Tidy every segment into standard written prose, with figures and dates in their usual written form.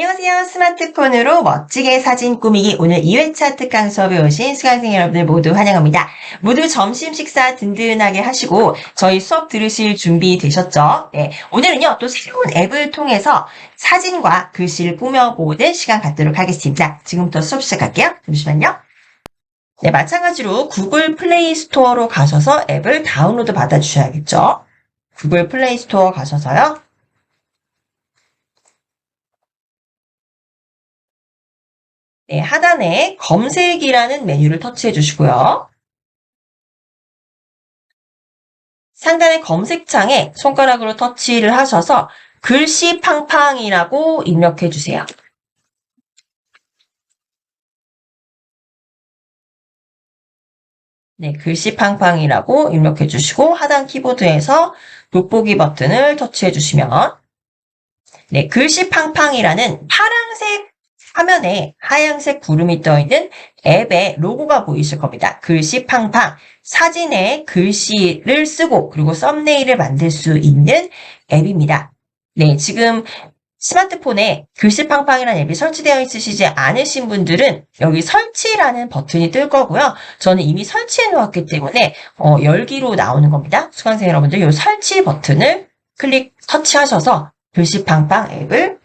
안녕하세요. 스마트폰으로 멋지게 사진 꾸미기 오늘 2회차 특강 수업에 오신 수강생 여러분들 모두 환영합니다. 모두 점심 식사 든든하게 하시고 저희 수업 들으실 준비 되셨죠? 네, 오늘은요 또 새로운 앱을 통해서 사진과 글씨를 꾸며보는 시간 갖도록 하겠습니다. 지금부터 수업 시작할게요. 잠시만요. 네, 마찬가지로 구글 플레이 스토어로 가셔서 앱을 다운로드 받아주셔야겠죠? 구글 플레이 스토어 가셔서요. 네, 하단에 검색이라는 메뉴를 터치해 주시고요. 상단의 검색창에 손가락으로 터치를 하셔서 글씨 팡팡이라고 입력해 주세요. 네, 글씨 팡팡이라고 입력해 주시고 하단 키보드에서 돋보기 버튼을 터치해 주시면 네, 글씨 팡팡이라는 파란색 화면에 하얀색 구름이 떠있는 앱의 로고가 보이실 겁니다. 글씨 팡팡, 사진에 글씨를 쓰고 그리고 썸네일을 만들 수 있는 앱입니다. 네, 지금 스마트폰에 글씨 팡팡이라는 앱이 설치되어 있으시지 않으신 분들은 여기 설치라는 버튼이 뜰 거고요. 저는 이미 설치해 놓았기 때문에 열기로 나오는 겁니다. 수강생 여러분들 이 설치 버튼을 터치하셔서 글씨 팡팡 앱을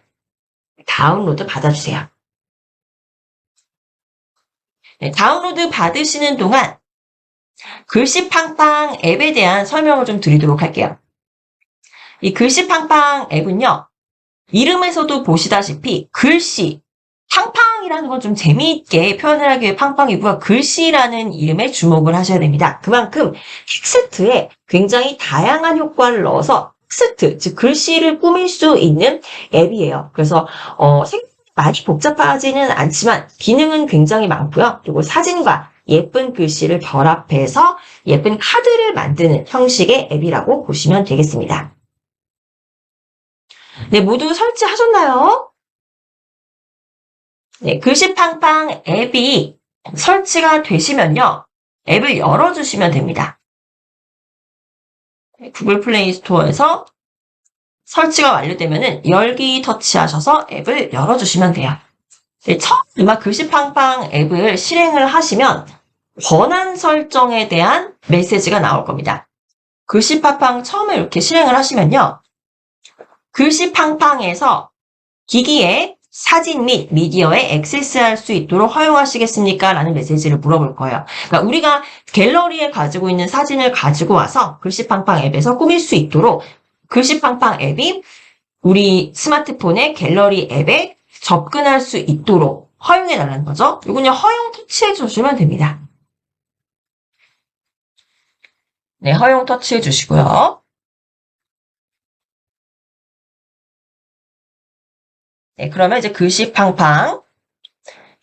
다운로드 받아주세요. 네, 다운로드 받으시는 동안 글씨 팡팡 앱에 대한 설명을 좀 드리도록 할게요. 이 글씨 팡팡 앱은요. 이름에서도 보시다시피 글씨, 팡팡이라는 건 좀 재미있게 표현을 하기 위해 팡팡이고요. 글씨라는 이름에 주목을 하셔야 됩니다. 그만큼 텍스트에 굉장히 다양한 효과를 넣어서 텍스트, 즉 글씨를 꾸밀 수 있는 앱이에요. 그래서 많이 복잡하지는 않지만 기능은 굉장히 많고요. 그리고 사진과 예쁜 글씨를 결합해서 예쁜 카드를 만드는 형식의 앱이라고 보시면 되겠습니다. 네, 모두 설치하셨나요? 네, 글씨팡팡 앱이 설치가 되시면요. 앱을 열어주시면 됩니다. 구글 플레이 스토어에서 설치가 완료되면은 열기 터치하셔서 앱을 열어주시면 돼요. 네, 처음 글씨팡팡 앱을 실행을 하시면 권한 설정에 대한 메시지가 나올 겁니다. 글씨팡팡 처음에 이렇게 실행을 하시면요. 글씨팡팡에서 기기에 사진 및 미디어에 액세스할 수 있도록 허용하시겠습니까? 라는 메시지를 물어볼 거예요. 그러니까 우리가 갤러리에 가지고 있는 사진을 가지고 와서 글씨팡팡 앱에서 꾸밀 수 있도록 글씨팡팡 앱이 우리 스마트폰의 갤러리 앱에 접근할 수 있도록 허용해 달라는 거죠. 이거는 허용 터치해 주시면 됩니다. 네, 허용 터치해 주시고요. 네, 그러면 이제 글씨팡팡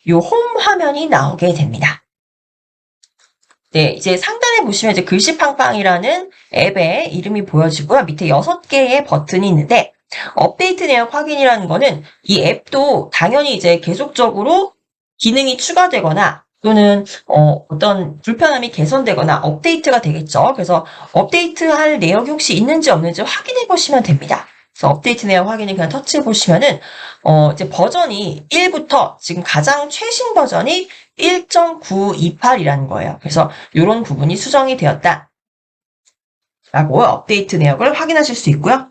요 홈 화면이 나오게 됩니다. 네, 이제 상단에 보시면 이제 글씨팡팡이라는 앱의 이름이 보여지고요. 밑에 6개의 버튼이 있는데 업데이트 내역 확인이라는 거는 이 앱도 당연히 이제 계속적으로 기능이 추가되거나 또는 어떤 불편함이 개선되거나 업데이트가 되겠죠. 그래서 업데이트할 내역이 혹시 있는지 없는지 확인해 보시면 됩니다. 그래서 업데이트 내역 확인을 그냥 터치해 보시면은 이제 버전이 1부터 지금 가장 최신 버전이 1.928이라는 거예요. 그래서 이런 부분이 수정이 되었다. 라고 업데이트 내역을 확인하실 수 있고요.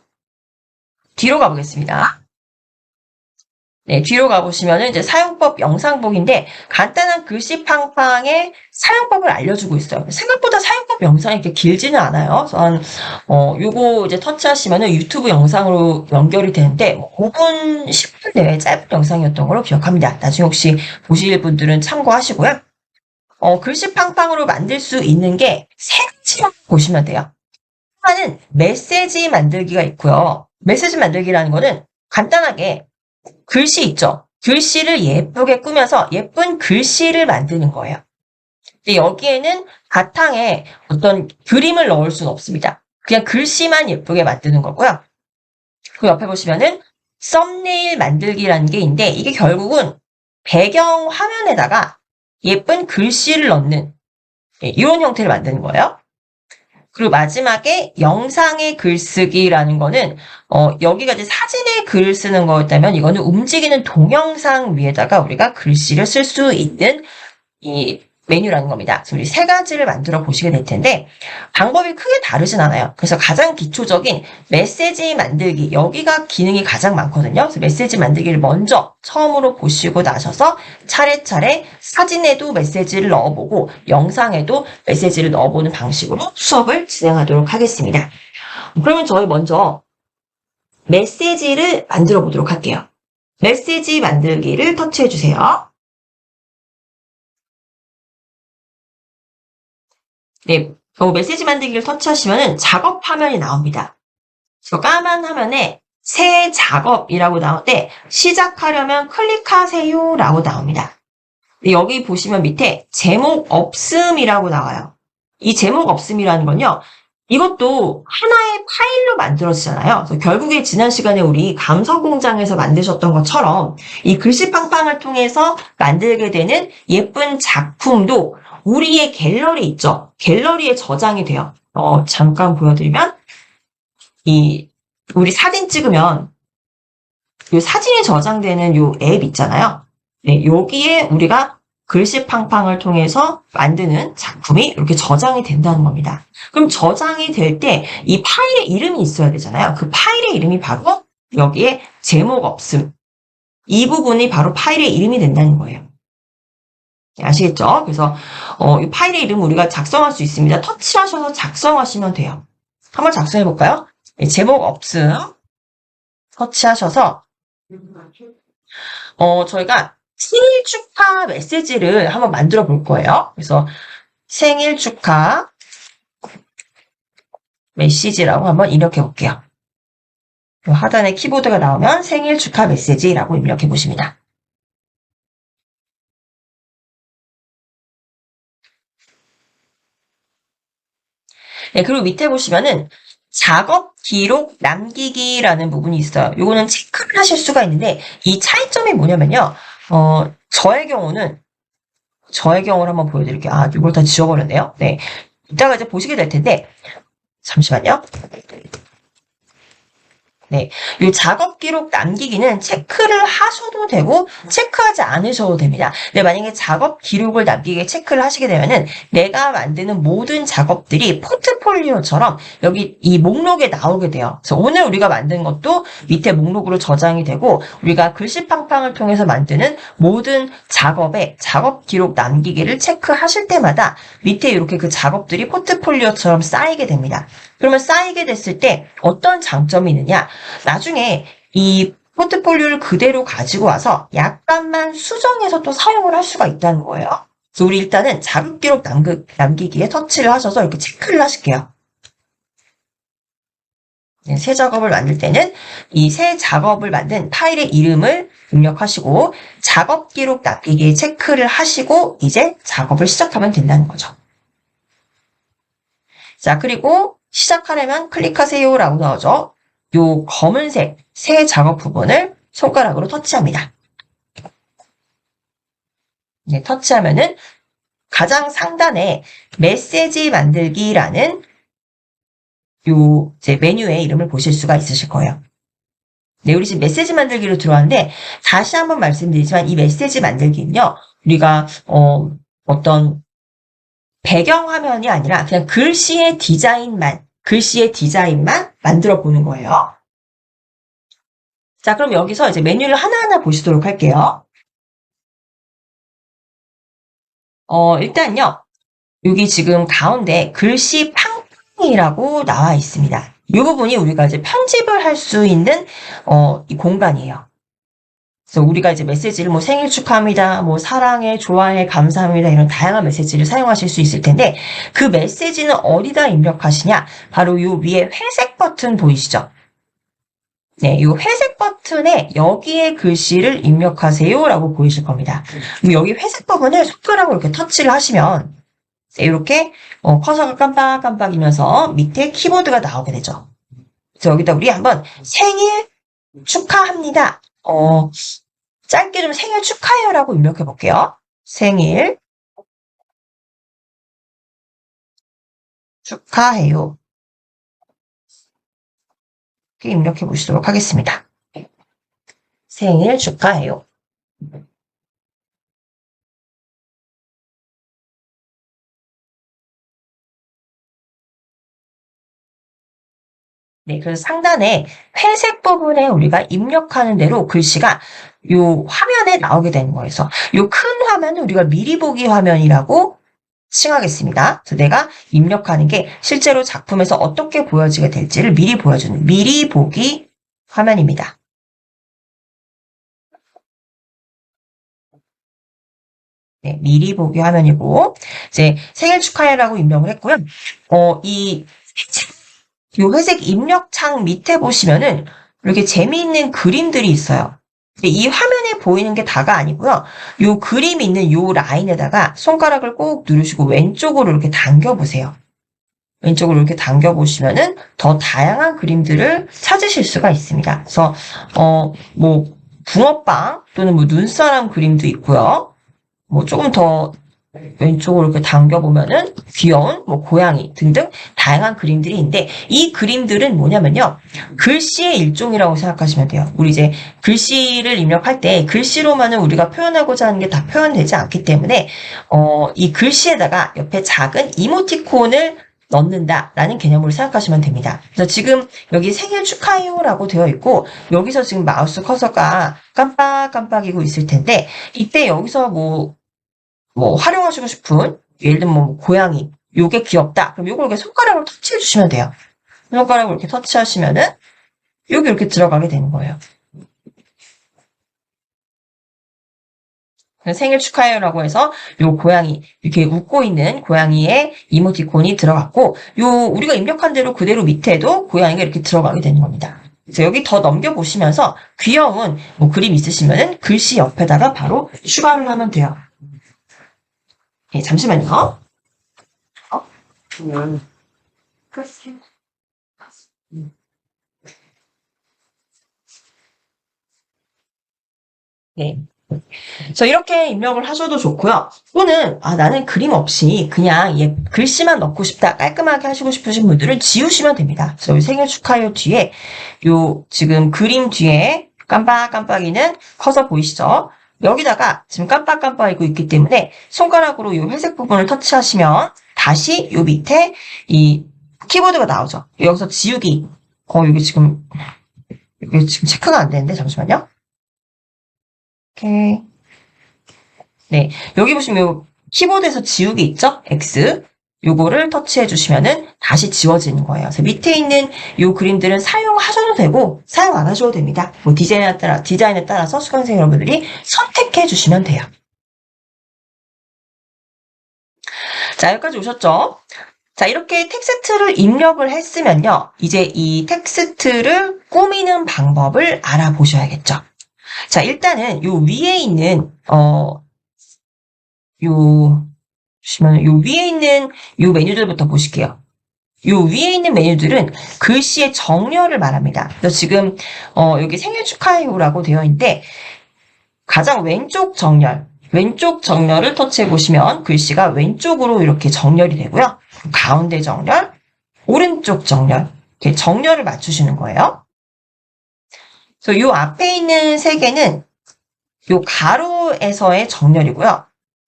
뒤로 가보겠습니다. 네, 뒤로 가보시면은 이제 사용법 영상북인데 간단한 글씨팡팡의 사용법을 알려주고 있어요. 생각보다 사용법 영상이 이렇게 길지는 않아요. 그래서 요거 이제 터치하시면은 유튜브 영상으로 연결이 되는데 5분, 10분 내외 짧은 영상이었던 걸로 기억합니다. 나중에 혹시 보실 분들은 참고하시고요. 글씨팡팡으로 만들 수 있는 게 세 가지라고 보시면 돼요. 하나는 메시지 만들기가 있고요. 메시지 만들기라는 거는 간단하게 글씨 있죠? 글씨를 예쁘게 꾸며서 예쁜 글씨를 만드는 거예요. 근데 여기에는 바탕에 어떤 그림을 넣을 수는 없습니다. 그냥 글씨만 예쁘게 만드는 거고요. 그 옆에 보시면은 썸네일 만들기라는 게 있는데 이게 결국은 배경 화면에다가 예쁜 글씨를 넣는 이런 형태를 만드는 거예요. 그리고 마지막에 영상의 글쓰기라는 거는 여기가 이제 사진에 글을 쓰는 거였다면 이거는 움직이는 동영상 위에다가 우리가 글씨를 쓸 수 있는 이 메뉴라는 겁니다. 그래서 우리 세 가지를 만들어 보시게 될 텐데 방법이 크게 다르진 않아요. 그래서 가장 기초적인 메시지 만들기 여기가 기능이 가장 많거든요. 그래서 메시지 만들기를 먼저 처음으로 보시고 나셔서 차례차례 사진에도 메시지를 넣어보고 영상에도 메시지를 넣어보는 방식으로 수업을 진행하도록 하겠습니다. 그러면 저희 먼저 메시지를 만들어 보도록 할게요. 메시지 만들기를 터치해 주세요. 네, 메시지 만들기를 터치하시면 작업 화면이 나옵니다. 까만 화면에 새 작업이라고 나오는데 시작하려면 클릭하세요 라고 나옵니다. 여기 보시면 밑에 제목 없음이라고 나와요. 이 제목 없음이라는 건요. 이것도 하나의 파일로 만들어지잖아요. 그래서 결국에 지난 시간에 우리 감서공장에서 만드셨던 것처럼 이 글씨팡팡을 통해서 만들게 되는 예쁜 작품도 우리의 갤러리 있죠. 갤러리에 저장이 돼요. 잠깐 보여드리면 우리 사진 찍으면 이 사진이 저장되는 이 앱 있잖아요. 네, 여기에 우리가 글씨팡팡을 통해서 만드는 작품이 이렇게 저장이 된다는 겁니다. 그럼 저장이 될 때 이 파일의 이름이 있어야 되잖아요. 그 파일의 이름이 바로 여기에 제목 없음. 이 부분이 바로 파일의 이름이 된다는 거예요. 아시겠죠? 그래서 이 파일의 이름을 우리가 작성할 수 있습니다. 터치하셔서 작성하시면 돼요. 한번 작성해 볼까요? 제목 없음 터치하셔서 저희가 생일 축하 메시지를 한번 만들어 볼 거예요. 그래서 생일 축하 메시지라고 한번 입력해 볼게요. 하단에 키보드가 나오면 생일 축하 메시지라고 입력해 보십니다. 네, 그리고 밑에 보시면은 작업 기록 남기기라는 부분이 있어요. 요거는 체크를 하실 수가 있는데 이 차이점이 뭐냐면요. 저의 경우를 한번 보여드릴게요. 이걸 다 지워버렸네요. 네. 이따가 이제 보시게 될 텐데 잠시만요. 네, 이 작업 기록 남기기는 체크를 하셔도 되고 체크하지 않으셔도 됩니다. 근데 만약에 작업 기록을 남기게 체크를 하시게 되면은 내가 만드는 모든 작업들이 포트폴리오처럼 여기 이 목록에 나오게 돼요. 그래서 오늘 우리가 만든 것도 밑에 목록으로 저장이 되고 우리가 글씨팡팡을 통해서 만드는 모든 작업에 작업 기록 남기기를 체크하실 때마다 밑에 이렇게 그 작업들이 포트폴리오처럼 쌓이게 됩니다. 그러면 쌓이게 됐을 때 어떤 장점이 있느냐? 나중에 이 포트폴리오를 그대로 가지고 와서 약간만 수정해서 또 사용을 할 수가 있다는 거예요. 그래서 우리 일단은 작업 기록 남기기에 터치를 하셔서 이렇게 체크를 하실게요. 네, 새 작업을 만들 때는 이 새 작업을 만든 파일의 이름을 입력하시고 작업 기록 남기기에 체크를 하시고 이제 작업을 시작하면 된다는 거죠. 자, 그리고 시작하려면 클릭하세요 라고 나오죠. 요 검은색 새 작업 부분을 손가락으로 터치합니다. 네, 터치하면은 가장 상단에 메시지 만들기라는 요 제 메뉴의 이름을 보실 수가 있으실 거예요. 네, 우리 지금 메시지 만들기로 들어왔는데 다시 한번 말씀드리지만 이 메시지 만들기는요. 우리가 어떤 배경 화면이 아니라 그냥 글씨의 디자인만 만들어 보는 거예요. 자, 그럼 여기서 이제 메뉴를 하나하나 보시도록 할게요. 일단요. 여기 지금 가운데 글씨 팡팡이라고 나와 있습니다. 이 부분이 우리가 이제 편집을 할 수 있는 이 공간이에요. 그래서 우리가 이제 메시지를 뭐 생일 축하합니다, 뭐 사랑해, 좋아해, 감사합니다 이런 다양한 메시지를 사용하실 수 있을 텐데 그 메시지는 어디다 입력하시냐? 바로 이 위에 회색 버튼 보이시죠? 네, 이 회색 버튼에 여기에 글씨를 입력하세요라고 보이실 겁니다. 그럼 여기 회색 부분을 손가락으로 이렇게 터치를 하시면 이렇게 커서가 깜빡깜빡이면서 밑에 키보드가 나오게 되죠. 그래서 여기다 우리 한번 생일 축하합니다. 짧게 좀 생일 축하해요라고 입력해 볼게요. 생일 축하해요. 이렇게 입력해 보시도록 하겠습니다. 생일 축하해요. 네, 그래서 상단에 회색 부분에 우리가 입력하는 대로 글씨가 요 화면에 나오게 되는 거예요. 그래서 요 큰 화면은 우리가 미리 보기 화면이라고 칭하겠습니다. 그래서 내가 입력하는 게 실제로 작품에서 어떻게 보여지게 될지를 미리 보여주는 미리 보기 화면입니다. 네, 미리 보기 화면이고 이제 생일 축하해라고 입력을 했고요. 요 회색 입력창 밑에 보시면은 이렇게 재미있는 그림들이 있어요. 근데 이 화면에 보이는 게 다가 아니고요. 요 그림 있는 요 라인에다가 손가락을 꼭 누르시고 왼쪽으로 이렇게 당겨보세요. 왼쪽으로 이렇게 당겨보시면은 더 다양한 그림들을 찾으실 수가 있습니다. 그래서, 붕어빵 또는 눈사람 그림도 있고요. 조금 더 왼쪽으로 이렇게 당겨보면은 귀여운 고양이 등등 다양한 그림들이 있는데 이 그림들은 뭐냐면요. 글씨의 일종이라고 생각하시면 돼요. 우리 이제 글씨를 입력할 때 글씨로만은 우리가 표현하고자 하는 게 다 표현되지 않기 때문에 이 글씨에다가 옆에 작은 이모티콘을 넣는다라는 개념으로 생각하시면 됩니다. 그래서 지금 여기 생일 축하해요라고 되어 있고 여기서 지금 마우스 커서가 깜빡깜빡이고 있을 텐데 이때 여기서 활용하시고 싶은, 예를 들면 고양이, 요게 귀엽다. 그럼 요걸 이렇게 손가락으로 터치해 주시면 돼요. 손가락으로 이렇게 터치하시면은, 여기 이렇게 들어가게 되는 거예요. 생일 축하해요라고 해서 요 고양이, 이렇게 웃고 있는 고양이의 이모티콘이 들어갔고, 우리가 입력한 대로 그대로 밑에도 고양이가 이렇게 들어가게 되는 겁니다. 그래서 여기 더 넘겨보시면서 귀여운 그림 있으시면은 글씨 옆에다가 바로 추가를 하면 돼요. 네, 잠시만요. 네. 그래서 이렇게 입력을 하셔도 좋고요. 또는 나는 그림 없이 그냥 글씨만 넣고 싶다. 깔끔하게 하시고 싶으신 분들은 지우시면 됩니다. 그래서 여기 생일 축하해요 뒤에 지금 그림 뒤에 깜빡깜빡이는 커서 보이시죠? 여기다가 지금 깜빡깜빡이고 있기 때문에 손가락으로 이 회색 부분을 터치하시면 다시 요 밑에 이 키보드가 나오죠. 여기서 지우기. 여기 지금 체크가 안 되는데 잠시만요. 오케이. 네, 여기 보시면 요 키보드에서 지우기 있죠? X. 요거를 터치해 주시면은 다시 지워지는 거예요. 그래서 밑에 있는 요 그림들은 사용하셔도 되고 사용 안 하셔도 됩니다. 디자인에 따라서 수강생 여러분들이 선택해 주시면 돼요. 자, 여기까지 오셨죠? 자, 이렇게 텍스트를 입력을 했으면요. 이제 이 텍스트를 꾸미는 방법을 알아보셔야겠죠. 자, 일단은 요 위에 있는 보시면 요 위에 있는 요 메뉴들부터 보실게요. 요 위에 있는 메뉴들은 글씨의 정렬을 말합니다. 그래서 지금 여기 생일 축하해요라고 되어 있는데 가장 왼쪽 정렬을 터치해 보시면 글씨가 왼쪽으로 이렇게 정렬이 되고요. 가운데 정렬, 오른쪽 정렬, 이렇게 정렬을 맞추시는 거예요. 그래서 요 앞에 있는 세 개는 요 가로에서의 정렬이고요.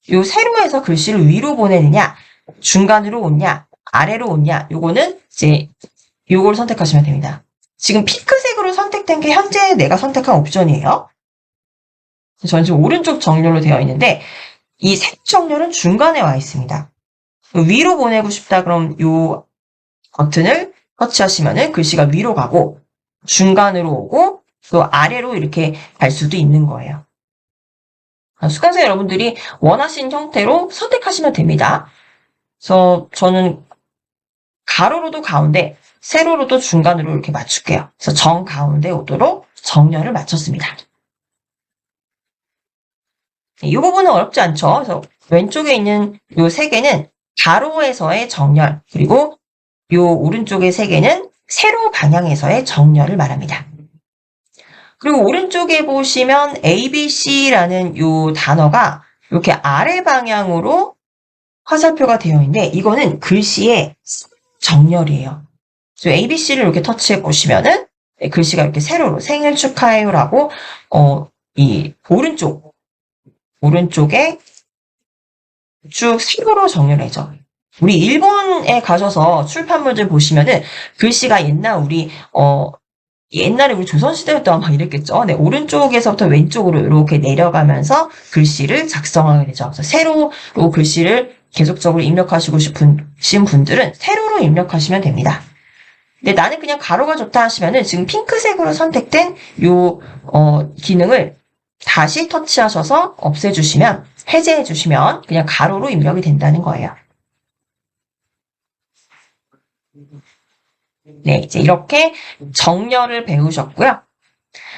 요 세로에서 글씨를 위로 보내느냐, 중간으로 오냐, 아래로 오냐, 요거는 이제 요걸 선택하시면 됩니다. 지금 핑크색으로 선택된 게 현재 내가 선택한 옵션이에요. 저는 지금 오른쪽 정렬로 되어 있는데 이 색 정렬은 중간에 와 있습니다. 위로 보내고 싶다 그럼 요 버튼을 터치하시면은 글씨가 위로 가고 중간으로 오고 또 아래로 이렇게 갈 수도 있는 거예요. 수강생 여러분들이 원하시는 형태로 선택하시면 됩니다. 그래서 저는 가로로도 가운데, 세로로도 중간으로 이렇게 맞출게요. 그래서 정 가운데 오도록 정렬을 맞췄습니다. 이 부분은 어렵지 않죠? 그래서 왼쪽에 있는 요 세 개는 가로에서의 정렬, 그리고 요 오른쪽의 세 개는 세로 방향에서의 정렬을 말합니다. 그리고 오른쪽에 보시면 ABC라는 요 단어가 이렇게 아래 방향으로 화살표가 되어 있는데 이거는 글씨의 정렬이에요. 그래서 ABC를 이렇게 터치해 보시면은 글씨가 이렇게 세로로 생일 축하해요라고 이 오른쪽에 쭉 세로로 정렬해져. 우리 일본에 가셔서 출판물들 보시면은 글씨가 옛날에 우리 조선시대 때도 아마 이랬겠죠. 네, 오른쪽에서부터 왼쪽으로 이렇게 내려가면서 글씨를 작성하게 되죠. 그래서 세로로 글씨를 계속적으로 입력하시고 싶으신 분들은 세로로 입력하시면 됩니다. 근데 나는 그냥 가로가 좋다 하시면은 지금 핑크색으로 선택된 요 기능을 다시 터치하셔서 없애주시면, 해제해주시면 그냥 가로로 입력이 된다는 거예요. 네, 이제 이렇게 정렬을 배우셨고요.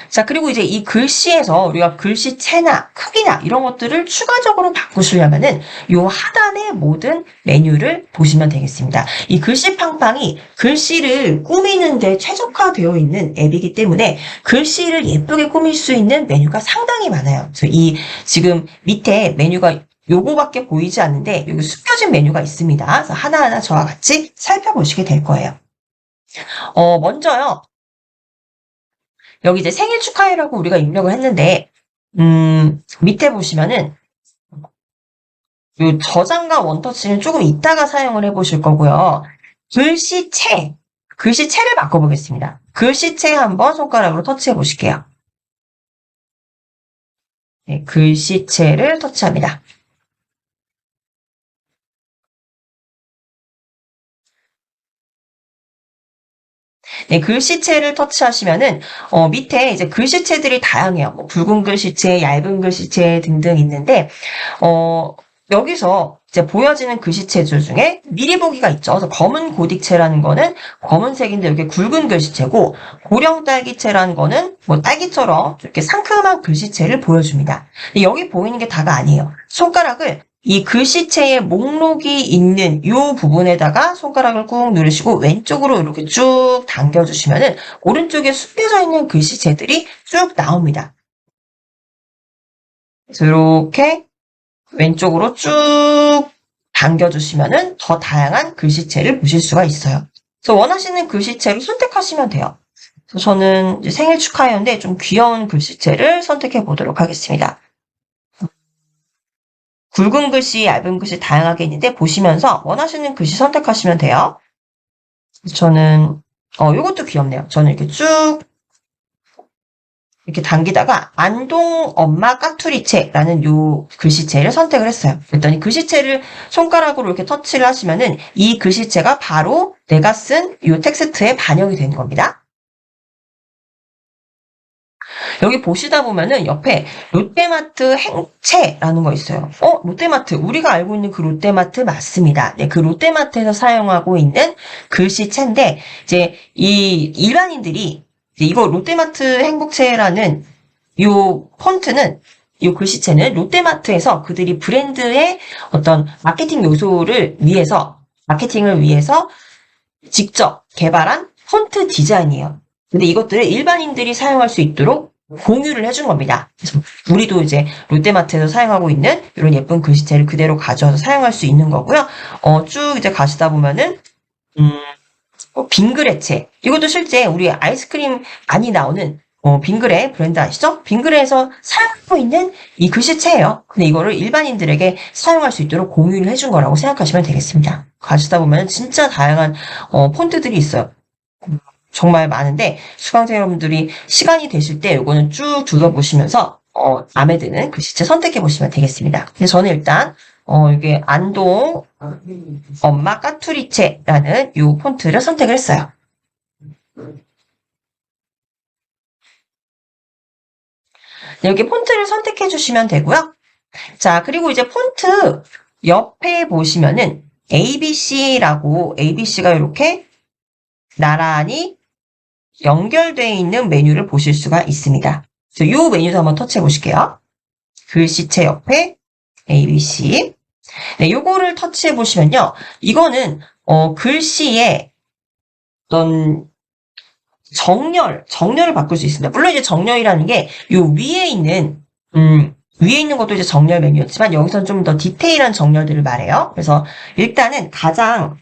자, 그리고 이제 이 글씨에서 우리가 글씨체나 크기나 이런 것들을 추가적으로 바꾸시려면은 요 하단의 모든 메뉴를 보시면 되겠습니다. 이 글씨팡팡이 글씨를 꾸미는데 최적화되어 있는 앱이기 때문에 글씨를 예쁘게 꾸밀 수 있는 메뉴가 상당히 많아요. 그래서 이 지금 밑에 메뉴가 요거밖에 보이지 않는데 여기 숨겨진 메뉴가 있습니다. 그래서 하나하나 저와 같이 살펴보시게 될 거예요. 먼저요. 여기 이제 생일 축하해라고 우리가 입력을 했는데, 밑에 보시면은, 요 저장과 원터치는 조금 이따가 사용을 해보실 거고요. 글씨체를 바꿔보겠습니다. 글씨체 한번 손가락으로 터치해 보실게요. 네, 글씨체를 터치합니다. 네, 글씨체를 터치하시면은 밑에 이제 글씨체들이 다양해요. 뭐 붉은 글씨체, 얇은 글씨체 등등 있는데 여기서 이제 보여지는 글씨체들 중에 미리 보기가 있죠. 그래서 검은 고딕체라는 거는 검은색인데 이렇게 굵은 글씨체고, 고령 딸기체라는 거는 뭐 딸기처럼 이렇게 상큼한 글씨체를 보여줍니다. 여기 보이는 게 다가 아니에요. 손가락을 이 글씨체의 목록이 있는 이 부분에다가 손가락을 꾹 누르시고 왼쪽으로 이렇게 쭉 당겨주시면은 오른쪽에 숨겨져 있는 글씨체들이 쭉 나옵니다. 그래서 이렇게 왼쪽으로 쭉 당겨주시면은 더 다양한 글씨체를 보실 수가 있어요. 그래서 원하시는 글씨체를 선택하시면 돼요. 그래서 저는 이제 생일 축하해요인데 좀 귀여운 글씨체를 선택해 보도록 하겠습니다. 굵은 글씨, 얇은 글씨 다양하게 있는데 보시면서 원하시는 글씨 선택하시면 돼요. 저는 요것도 귀엽네요. 저는 이렇게 쭉 이렇게 당기다가 안동 엄마 까투리체라는 요 글씨체를 선택을 했어요. 그랬더니 글씨체를 손가락으로 이렇게 터치를 하시면은 이 글씨체가 바로 내가 쓴 요 텍스트에 반영이 되는 겁니다. 여기 보시다 보면은 옆에 롯데마트 행체라는 거 있어요. 롯데마트. 우리가 알고 있는 그 롯데마트 맞습니다. 네, 그 롯데마트에서 사용하고 있는 글씨체인데, 이제 이 일반인들이 이거 롯데마트 행복체라는 요 폰트는, 요 글씨체는 롯데마트에서 그들이 브랜드의 어떤 마케팅을 위해서 직접 개발한 폰트 디자인이에요. 근데 이것들을 일반인들이 사용할 수 있도록 공유를 해준 겁니다. 그래서 우리도 이제 롯데마트에서 사용하고 있는 이런 예쁜 글씨체를 그대로 가져와서 사용할 수 있는 거고요. 쭉 이제 가시다 보면은, 빙그레체. 이것도 실제 우리 아이스크림 많이 나오는 빙그레 브랜드 아시죠? 빙그레에서 사용하고 있는 이 글씨체예요. 근데 이거를 일반인들에게 사용할 수 있도록 공유를 해준 거라고 생각하시면 되겠습니다. 가시다 보면 진짜 다양한 폰트들이 있어요. 정말 많은데 수강생 여러분들이 시간이 되실 때 이거는 쭉 둘러보시면서 마음에 드는 글씨체 선택해 보시면 되겠습니다. 근데 저는 일단 이게 안동 엄마 까투리체라는 이 폰트를 선택을 했어요. 네, 여기 폰트를 선택해 주시면 되고요. 자, 그리고 이제 폰트 옆에 보시면은 ABC가 이렇게 나란히 연결되어 있는 메뉴를 보실 수가 있습니다. 이 메뉴도 한번 터치해 보실게요. 글씨체 옆에 ABC. 네, 요거를 터치해 보시면요. 이거는 글씨의 어떤 정렬을 바꿀 수 있습니다. 물론 이제 정렬이라는 게 요 위에 있는 것도 이제 정렬 메뉴였지만 여기서는 좀 더 디테일한 정렬들을 말해요. 그래서 일단은 가장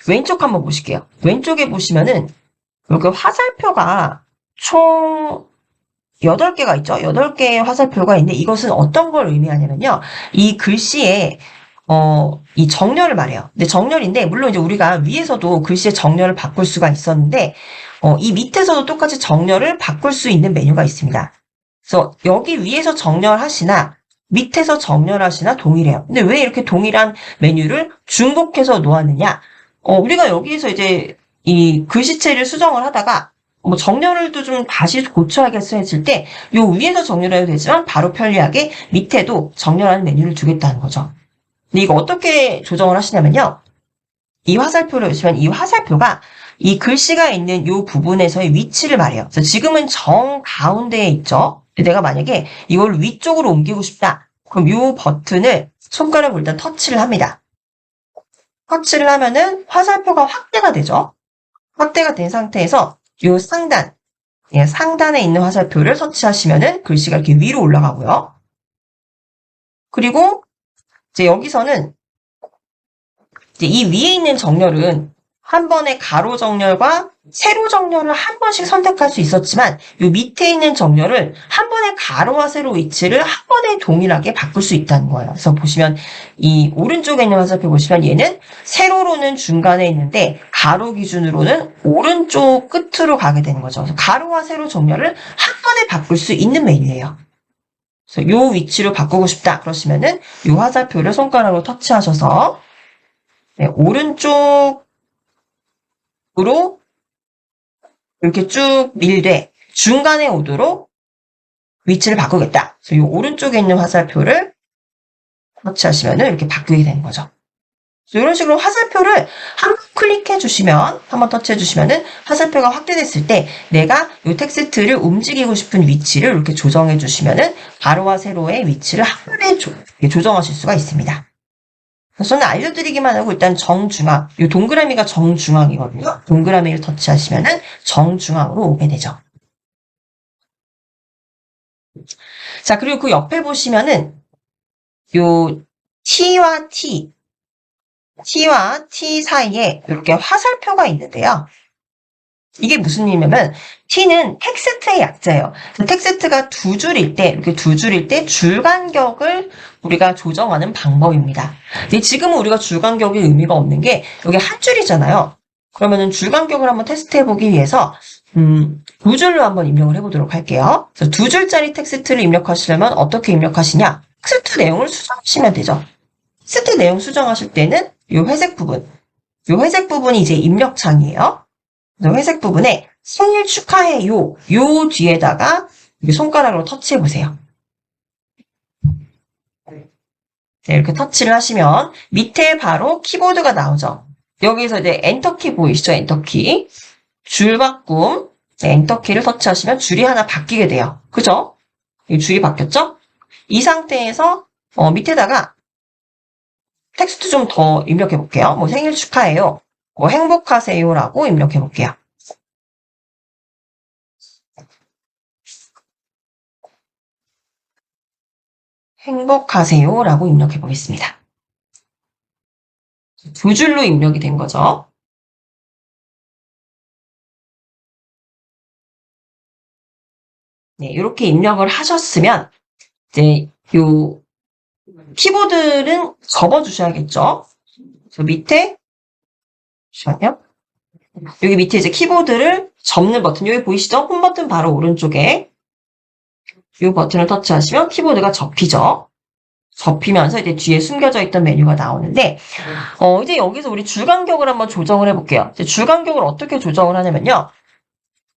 왼쪽 한번 보실게요. 왼쪽에 보시면은 이렇게 화살표가 총 8개가 있죠. 8개의 화살표가 있는데 이것은 어떤 걸 의미하냐면요. 이 글씨에 이 정렬을 말해요. 근데 정렬인데 물론 이제 우리가 위에서도 글씨의 정렬을 바꿀 수가 있었는데 이 밑에서도 똑같이 정렬을 바꿀 수 있는 메뉴가 있습니다. 그래서 여기 위에서 정렬하시나 밑에서 정렬하시나 동일해요. 근데 왜 이렇게 동일한 메뉴를 중복해서 놓았느냐? 우리가 여기에서 이제 이 글씨체를 수정을 하다가 뭐 정렬을 또 좀 다시 고쳐야겠어 했을 때 요 위에서 정렬해도 되지만 바로 편리하게 밑에도 정렬하는 메뉴를 주겠다는 거죠. 근데 이거 어떻게 조정을 하시냐면요. 이 화살표를 보시면 이 화살표가 이 글씨가 있는 이 부분에서의 위치를 말해요. 그래서 지금은 정 가운데에 있죠. 내가 만약에 이걸 위쪽으로 옮기고 싶다. 그럼 이 버튼을 손가락으로 일단 터치를 합니다. 터치를 하면은 화살표가 확대가 되죠. 확대가 된 상태에서 이 상단, 상단에 있는 화살표를 터치하시면은 글씨가 이렇게 위로 올라가고요. 그리고 이제 여기서는 이제 이 위에 있는 정렬은 한 번에 가로 정렬과 세로 정렬을 한 번씩 선택할 수 있었지만 이 밑에 있는 정렬을 한 번에 가로와 세로 위치를 한 번에 동일하게 바꿀 수 있다는 거예요. 그래서 보시면 이 오른쪽에 있는 화살표 보시면 얘는 세로로는 중간에 있는데 가로 기준으로는 오른쪽 끝으로 가게 되는 거죠. 그래서 가로와 세로 정렬을 한 번에 바꿀 수 있는 메뉴예요. 그래서 이 위치로 바꾸고 싶다 그러시면은 이 화살표를 손가락으로 터치하셔서 오른쪽으로 이렇게 쭉 밀되 중간에 오도록 위치를 바꾸겠다. 그래서 이 오른쪽에 있는 화살표를 터치하시면 이렇게 바꾸게 되는 거죠. 이런 식으로 화살표를 한 번 클릭해 주시면, 한 번 터치해 주시면은 화살표가 확대됐을 때 내가 이 텍스트를 움직이고 싶은 위치를 이렇게 조정해 주시면은 가로와 세로의 위치를 한 번에 조정하실 수가 있습니다. 저는 알려드리기만 하고 일단 정중앙, 이 동그라미가 정중앙이거든요. 동그라미를 터치하시면은 정중앙으로 오게 되죠. 자, 그리고 그 옆에 보시면은 요 T와 T 사이에 이렇게 화살표가 있는데요. 이게 무슨 의미냐면 T는 텍스트의 약자예요. 텍스트가 두 줄일 때 이렇게 두 줄일 때 줄 간격을 우리가 조정하는 방법입니다. 근데 지금은 우리가 줄 간격이 의미가 없는 게 여기 한 줄이잖아요. 그러면은 줄 간격을 한번 테스트해 보기 위해서 두 줄로 한번 입력을 해보도록 할게요. 그래서 두 줄짜리 텍스트를 입력하시려면 어떻게 입력하시냐? 텍스트 내용을 수정하시면 되죠. 텍스트 내용 수정하실 때는 이 회색 부분이 이제 입력창이에요. 회색 부분에 생일 축하해요. 요 뒤에다가 손가락으로 터치해 보세요. 네, 이렇게 터치를 하시면 밑에 바로 키보드가 나오죠. 여기서 이제 엔터키 보이시죠? 엔터키. 줄 바꿈. 네, 엔터키를 터치하시면 줄이 하나 바뀌게 돼요. 그죠? 이 줄이 바뀌었죠? 이 상태에서 밑에다가 텍스트 좀 더 입력해 볼게요. 뭐 생일 축하해요. 뭐 행복하세요라고 입력해 볼게요. 행복하세요라고 입력해 보겠습니다. 두 줄로 입력이 된 거죠. 네, 이렇게 입력을 하셨으면 이제 요 키보드는 접어 주셔야겠죠. 저 밑에 잠시만요. 여기 밑에 이제 키보드를 접는 버튼 여기 보이시죠? 홈 버튼 바로 오른쪽에 이 버튼을 터치하시면 키보드가 접히죠. 접히면서 이제 뒤에 숨겨져 있던 메뉴가 나오는데 이제 여기서 우리 줄 간격을 한번 조정을 해볼게요. 이제 줄 간격을 어떻게 조정을 하냐면요.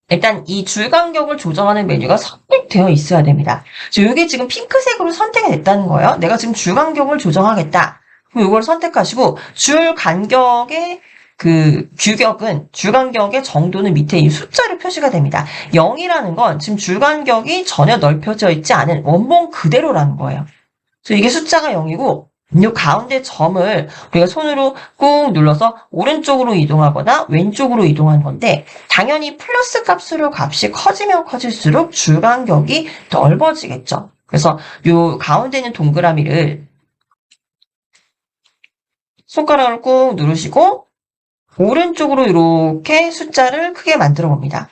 일단 이 줄 간격을 조정하는 메뉴가 선택되어 있어야 됩니다. 이게 지금 핑크색으로 선택이 됐다는 거예요. 내가 지금 줄 간격을 조정하겠다. 그럼 이걸 선택하시고 줄 간격의 그 규격은 줄 간격의 정도는 밑에 이 숫자로 표시가 됩니다. 0이라는 건 지금 줄 간격이 전혀 넓혀져 있지 않은 원본 그대로라는 거예요. 그래서 이게 숫자가 0이고 이 가운데 점을 우리가 손으로 꾹 눌러서 오른쪽으로 이동하거나 왼쪽으로 이동하는 건데 당연히 플러스 값으로 값이 커지면 커질수록 줄 간격이 넓어지겠죠. 그래서 이 가운데 있는 동그라미를 손가락을 꾹 누르시고 오른쪽으로 이렇게 숫자를 크게 만들어 봅니다.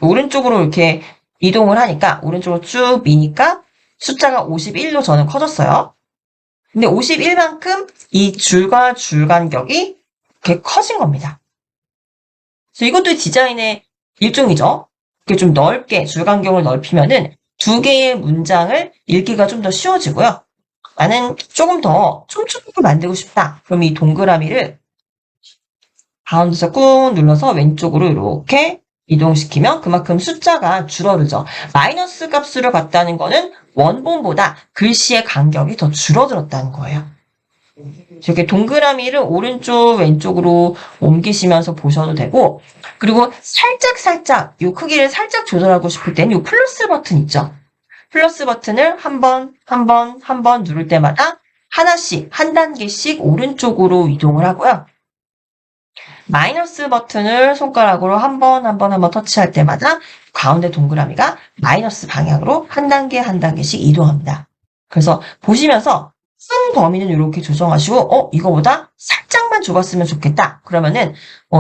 오른쪽으로 이렇게 이동을 하니까 오른쪽으로 쭉 미니까 숫자가 51로 저는 커졌어요. 근데 51만큼 이 줄과 줄 간격이 이렇게 커진 겁니다. 그래서 이것도 디자인의 일종이죠. 이렇게 좀 넓게 줄 간격을 넓히면은 두 개의 문장을 읽기가 좀 더 쉬워지고요. 나는 조금 더 촘촘하게 만들고 싶다. 그럼 이 동그라미를 가운데서 꾹 눌러서 왼쪽으로 이렇게 이동시키면 그만큼 숫자가 줄어들죠. 마이너스 값수를 갖다는 거는 원본보다 글씨의 간격이 더 줄어들었다는 거예요. 이렇게 동그라미를 오른쪽 왼쪽으로 옮기시면서 보셔도 되고, 그리고 살짝 이 크기를 살짝 조절하고 싶을 때는 이 플러스 버튼 있죠. 플러스 버튼을 한 번 누를 때마다 하나씩 한 단계씩 오른쪽으로 이동을 하고요. 마이너스 버튼을 손가락으로 한 번 터치할 때마다 가운데 동그라미가 마이너스 방향으로 한 단계씩 이동합니다. 그래서 보시면서 큰 범위는 이렇게 조정하시고 이거보다 살짝만 좁았으면 좋겠다. 그러면은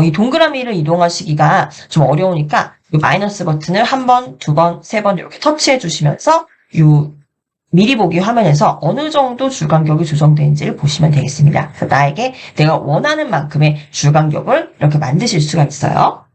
이 동그라미를 이동하시기가 좀 어려우니까 이 마이너스 버튼을 한 번, 두 번, 세 번 이렇게 터치해 주시면서 이 미리 보기 화면에서 어느 정도 줄 간격이 조정되는지를 보시면 되겠습니다. 그래서 나에게 내가 원하는 만큼의 줄 간격을 이렇게 만드실 수가 있어요.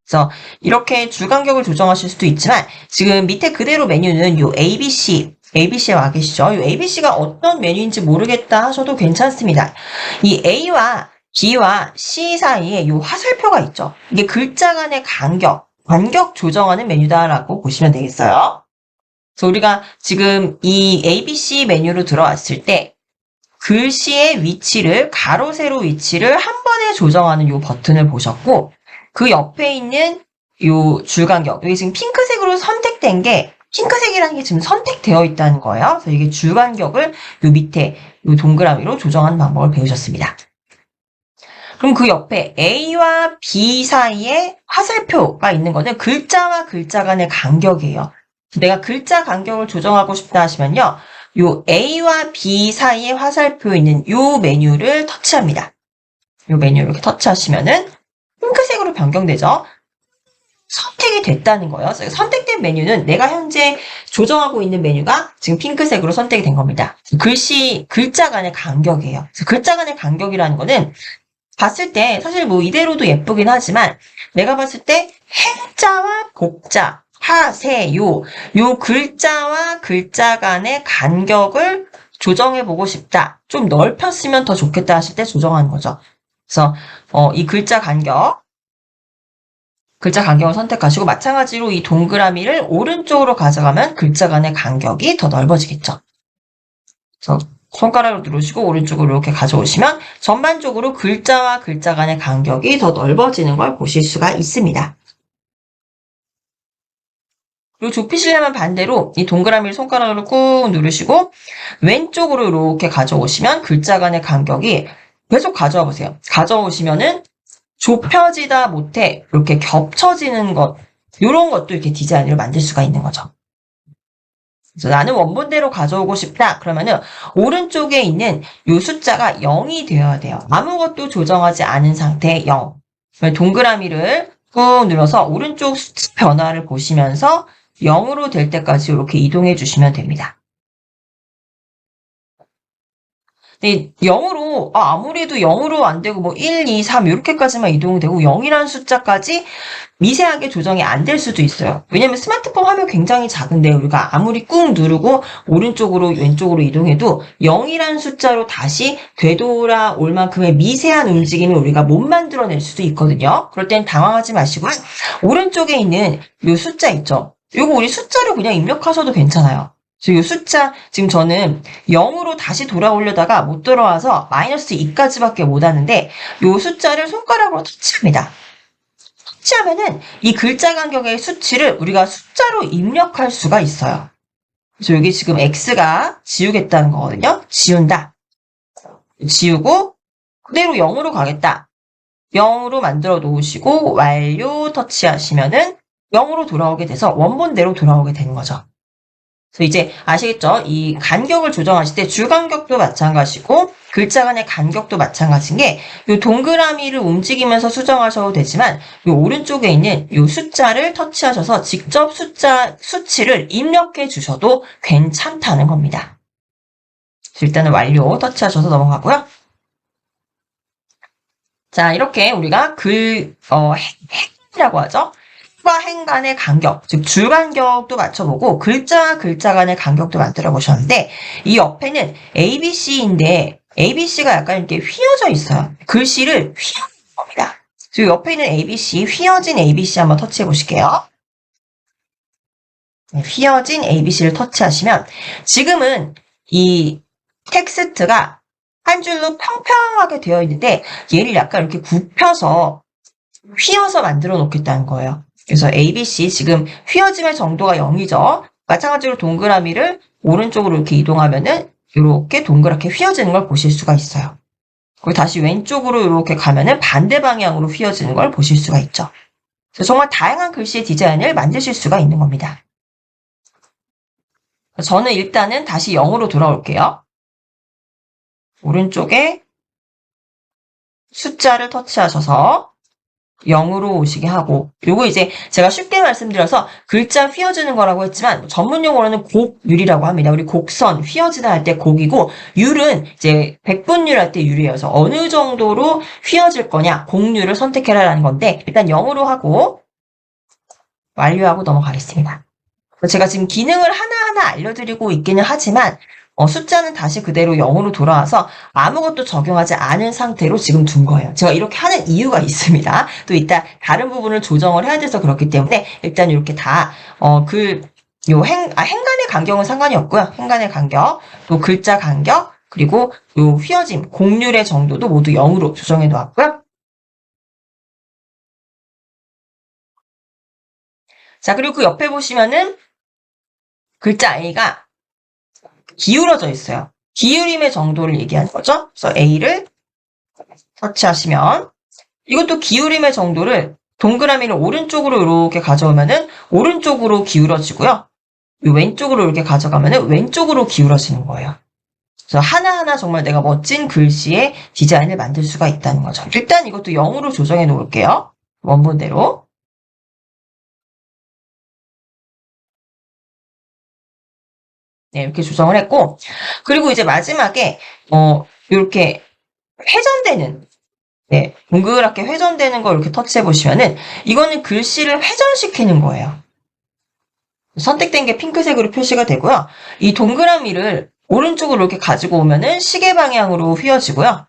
그래서 이렇게 줄 간격을 조정하실 수도 있지만 지금 밑에 그대로 메뉴는 이 ABC에 와 계시죠? 이 ABC가 어떤 메뉴인지 모르겠다 하셔도 괜찮습니다. 이 A와 B와 C 사이에 이 화살표가 있죠. 이게 글자 간의 간격 조정하는 메뉴다라고 보시면 되겠어요. 그래서 우리가 지금 이 ABC 메뉴로 들어왔을 때 글씨의 위치를 가로 세로 위치를 한 번에 조정하는 이 버튼을 보셨고 그 옆에 있는 이 줄간격 여기 지금 핑크색으로 선택된 게 핑크색이라는 게 지금 선택되어 있다는 거예요. 그래서 이게 줄간격을 이 밑에 이 동그라미로 조정하는 방법을 배우셨습니다. 그럼 그 옆에 A와 B 사이에 화살표가 있는 거는 글자와 글자 간의 간격이에요. 내가 글자 간격을 조정하고 싶다 하시면요. 요 A와 B 사이에 화살표 있는 요 메뉴를 터치합니다. 요 메뉴 이렇게 터치하시면은 핑크색으로 변경되죠. 선택이 됐다는 거예요. 선택된 메뉴는 내가 현재 조정하고 있는 메뉴가 지금 핑크색으로 선택이 된 겁니다. 글자 간의 간격이에요. 글자 간의 간격이라는 거는 봤을 때 사실 뭐 이대로도 예쁘긴 하지만 내가 봤을 때 행자와 복자 요 글자와 글자 간의 간격을 조정해보고 싶다. 좀 넓혔으면 더 좋겠다 하실 때 조정하는 거죠. 그래서 이 글자 간격을 선택하시고 마찬가지로 이 동그라미를 오른쪽으로 가져가면 글자 간의 간격이 더 넓어지겠죠. 그래서 손가락으로 누르시고 오른쪽으로 이렇게 가져오시면 전반적으로 글자와 글자 간의 간격이 더 넓어지는 걸 보실 수가 있습니다. 그리고 좁히시려면 반대로 이 동그라미를 손가락으로 꾹 누르시고 왼쪽으로 이렇게 가져오시면 글자 간의 간격이 계속 가져와 보세요. 가져오시면은 좁혀지다 못해 이렇게 겹쳐지는 것 이런 것도 이렇게 디자인으로 만들 수가 있는 거죠. 그래서 나는 원본대로 가져오고 싶다. 그러면은 오른쪽에 있는 이 숫자가 0이 되어야 돼요. 아무것도 조정하지 않은 상태의 0. 동그라미를 꾹 눌러서 오른쪽 숫자 변화를 보시면서 0으로 될 때까지 이렇게 이동해 주시면 됩니다. 근데 0으로, 아무래도 0으로 안 되고 뭐 1, 2, 3 이렇게까지만 이동이 되고 0이라는 숫자까지 미세하게 조정이 안 될 수도 있어요. 왜냐면 스마트폰 화면 굉장히 작은데 우리가 아무리 꾹 누르고 오른쪽으로 왼쪽으로 이동해도 0이라는 숫자로 다시 되돌아올 만큼의 미세한 움직임을 우리가 못 만들어낼 수도 있거든요. 그럴 땐 당황하지 마시고 오른쪽에 있는 이 숫자 있죠. 이거 우리 숫자로 그냥 입력하셔도 괜찮아요. 이 숫자 지금 저는 0으로 다시 돌아오려다가 못 돌아와서 마이너스 2까지밖에 못 하는데 이 숫자를 손가락으로 터치합니다. 터치하면은 이 글자 간격의 수치를 우리가 숫자로 입력할 수가 있어요. 그래서 여기 지금 X가 지우겠다는 거거든요. 지운다. 지우고 그대로 0으로 가겠다. 0으로 만들어 놓으시고 완료 터치하시면은 0으로 돌아오게 돼서 원본대로 돌아오게 되는 거죠. 그래서 이제 아시겠죠? 이 간격을 조정하실 때 줄간격도 마찬가지고 글자 간의 간격도 마찬가지인 게 이 동그라미를 움직이면서 수정하셔도 되지만 이 오른쪽에 있는 이 숫자를 터치하셔서 직접 수치를 입력해 주셔도 괜찮다는 겁니다. 일단은 완료 터치하셔서 넘어가고요. 자, 이렇게 우리가 행이라고 하죠. 과 행 간의 간격, 즉 줄간격도 맞춰보고 글자와 글자 간의 간격도 만들어 보셨는데 이 옆에는 ABC인데 ABC가 약간 이렇게 휘어져 있어요. 글씨를 휘어진 겁니다. 그리고 옆에 있는 ABC, 휘어진 ABC 한번 터치해 보실게요. 네, 휘어진 ABC를 터치하시면 지금은 이 텍스트가 한 줄로 평평하게 되어 있는데 얘를 약간 이렇게 굽혀서 휘어서 만들어 놓겠다는 거예요. 그래서 ABC 지금 휘어짐의 정도가 0이죠. 마찬가지로 동그라미를 오른쪽으로 이렇게 이동하면은 이렇게 동그랗게 휘어지는 걸 보실 수가 있어요. 그리고 다시 왼쪽으로 이렇게 가면은 반대 방향으로 휘어지는 걸 보실 수가 있죠. 그래서 정말 다양한 글씨의 디자인을 만드실 수가 있는 겁니다. 저는 일단은 다시 0으로 돌아올게요. 오른쪽에 숫자를 터치하셔서 0으로 오시게 하고 요거 이제 제가 쉽게 말씀드려서 글자 휘어지는 거라고 했지만 전문 용어로는 곡률이라고 합니다. 우리 곡선 휘어지다 할 때 곡이고 율은 이제 백분율 할 때 율이에요. 그래서 어느 정도로 휘어질 거냐 곡률을 선택해라라는 건데 일단 0으로 하고 완료하고 넘어가겠습니다. 제가 지금 기능을 하나하나 알려드리고 있기는 하지만 숫자는 다시 그대로 0으로 돌아와서 아무것도 적용하지 않은 상태로 지금 둔 거예요. 제가 이렇게 하는 이유가 있습니다. 또 이따 다른 부분을 조정을 해야 돼서 그렇기 때문에 일단 이렇게 다 행간의 간격은 상관이 없고요. 행간의 간격, 또 글자 간격, 그리고 요 휘어짐, 곡률의 정도도 모두 0으로 조정해 놓았고요. 자, 그리고 그 옆에 보시면은 글자 A가 기울어져 있어요. 기울임의 정도를 얘기하는 거죠. 그래서 A를 터치하시면 이것도 기울임의 정도를 동그라미를 오른쪽으로 이렇게 가져오면은 오른쪽으로 기울어지고요. 왼쪽으로 이렇게 가져가면은 왼쪽으로 기울어지는 거예요. 그래서 하나하나 정말 내가 멋진 글씨의 디자인을 만들 수가 있다는 거죠. 일단 이것도 0으로 조정해 놓을게요. 원본대로. 네, 이렇게 조정을 했고, 그리고 이제 마지막에, 이렇게 회전되는, 네, 동그랗게 회전되는 걸 이렇게 터치해 보시면은, 이거는 글씨를 회전시키는 거예요. 선택된 게 핑크색으로 표시가 되고요. 이 동그라미를 오른쪽으로 이렇게 가지고 오면은 시계 방향으로 휘어지고요.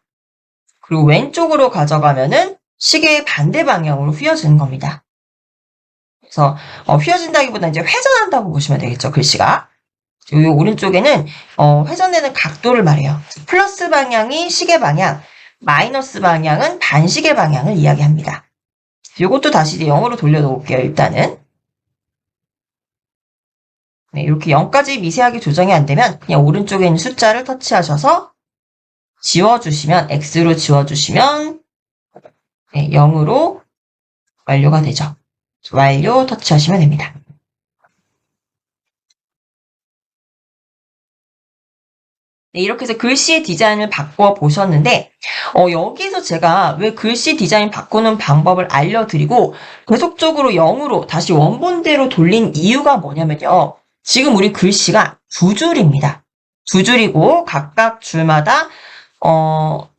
그리고 왼쪽으로 가져가면은 시계의 반대 방향으로 휘어지는 겁니다. 그래서, 휘어진다기보다 이제 회전한다고 보시면 되겠죠, 글씨가. 이 오른쪽에는 회전되는 각도를 말해요. 플러스 방향이 시계 방향, 마이너스 방향은 반시계 방향을 이야기합니다. 이것도 다시 이제 0으로 돌려놓을게요. 일단은. 네, 이렇게 0까지 미세하게 조정이 안 되면 그냥 오른쪽에 있는 숫자를 터치하셔서 지워주시면 X로 지워주시면 네, 0으로 완료가 되죠. 완료 터치하시면 됩니다. 네, 이렇게 해서 글씨의 디자인을 바꿔 보셨는데 여기서 제가 왜 글씨 디자인 바꾸는 방법을 알려드리고 계속적으로 0으로 다시 원본대로 돌린 이유가 뭐냐면요. 지금 우리 글씨가 두 줄입니다. 두 줄이고 각각 줄마다